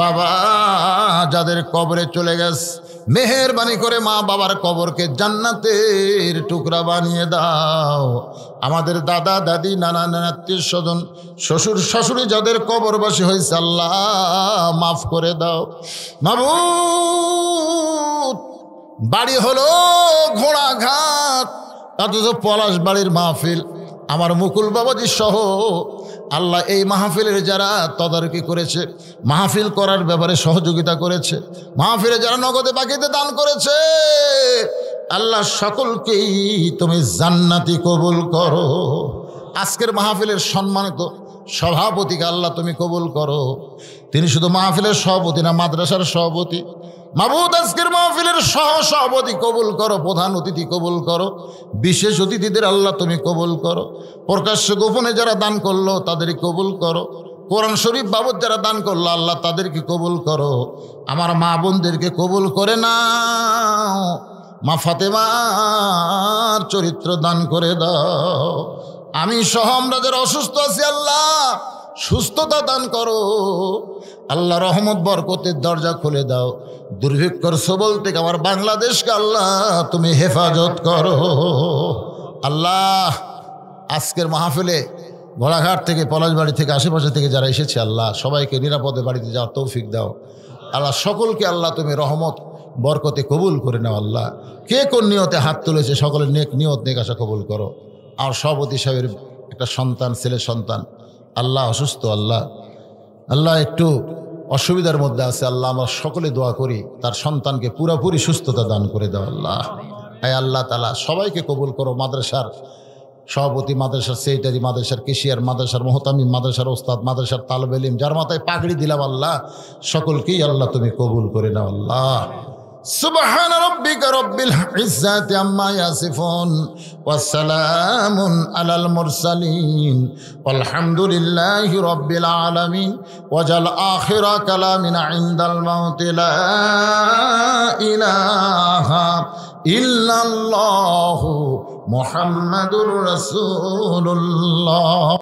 বাবা যাদের কবরে চলে গেছে, মেহেরবানি করে মা বাবার কবরকে জান্নাতের টুকরা বানিয়ে দাও। আমাদের দাদা দাদি, নানা নানা, আত্মীয় স্বজন, শ্বশুর শাশুড়ি যাদের কবরবাসী হয়েছে আল্লাহ মাফ করে দাও। মাবুদ, বাড়ি হলো ঘোড়াঘাট, অথচ পলাশ বাড়ির মাহফিল। আমার মুকুল বাবাজি সহ আল্লাহ এই মাহফিলের যারা তদারকি করেছে, মাহফিল করার ব্যাপারে সহযোগিতা করেছে, মাহফিলে যারা নগদে বাকিতে দান করেছে, আল্লাহ সকলকেই তুমি জান্নাতি কবুল করো। আজকের মাহফিলের সম্মানিত সভাপতিকে আল্লাহ তুমি কবুল করো। তিনি শুধু মাহফিলের সভাপতি না, মাদ্রাসার সভাপতি। মাবুদ, আজকের মাহফিলের সভাপতি কবুল করো, প্রধান অতিথি কবুল করো, বিশেষ অতিথিদের আল্লাহ তুমি কবুল করো। প্রকাশ্য গোপনে যারা দান করলো তাদেরকে কবুল করো। কোরআন শরীফ বাবদ যারা দান করলো আল্লাহ তাদেরকে কবুল করো। আমার মা বোনদেরকে কবুল করে নাও। মা ফাতেমার চরিত্র দান করে দাও। আমি সহ আমরা যারা অসুস্থ আছি আল্লাহ সুস্থতা দান করো। আল্লাহ রহমত বরকতের দরজা খুলে দাও। দুর্ভিক্ষর সবল থেকে আমার বাংলাদেশকে আল্লাহ তুমি হেফাজত করো। আল্লাহ আজকের মাহফিলে ঘোড়াঘাট থেকে, পলাশবাড়ি থেকে, আশেপাশে থেকে যারা এসেছে আল্লাহ সবাইকে নিরাপদে বাড়িতে যাওয়ার তৌফিক দাও। আল্লাহ সকলকে আল্লাহ তুমি রহমত বরকতে কবুল করে নাও। আল্লাহ কে কোন নিয়তে হাত তুলেছে সকলের নেক নিয়ত নেক আশা কবুল করো। আর সভাপতি সাহেবের একটা সন্তান, ছেলে সন্তান আল্লাহ অসুস্থ, আল্লাহ একটু অসুবিধার মধ্যে আছে আল্লাহ, আমরা সকলে দোয়া করি তার সন্তানকে পুরোপুরি সুস্থতা দান করে দাও আল্লাহ। আল্লাহ তাআলা সবাইকে কবুল করো। মাদ্রাসার সভাপতি, মাদ্রাসার সেক্রেটারি, মাদ্রাসার কেশিয়ার, মাদ্রাসার মোহতামিম, মাদ্রাসার ওস্তাদ, মাদ্রাসার তালেবে ইলম, যার মাথায় পাগড়ি দিলাম আল্লাহ সকলকেই আল্লাহ তুমি কবুল করে নাও আল্লাহ। সুবহান রাব্বিকা রাব্বিল ইজ্জাতি আম্মা ইয়াসিফুন ওয়া সালামুন আলাল মুরসালিন ওয়ালহামদুলিল্লাহি রাব্বিল আলামিন। ওয়াজাল আখিরা কালামিনা ইনদাল মাউতি লা ইলাহা ইল্লাল্লাহু মুহাম্মাদুর রাসূলুল্লাহ।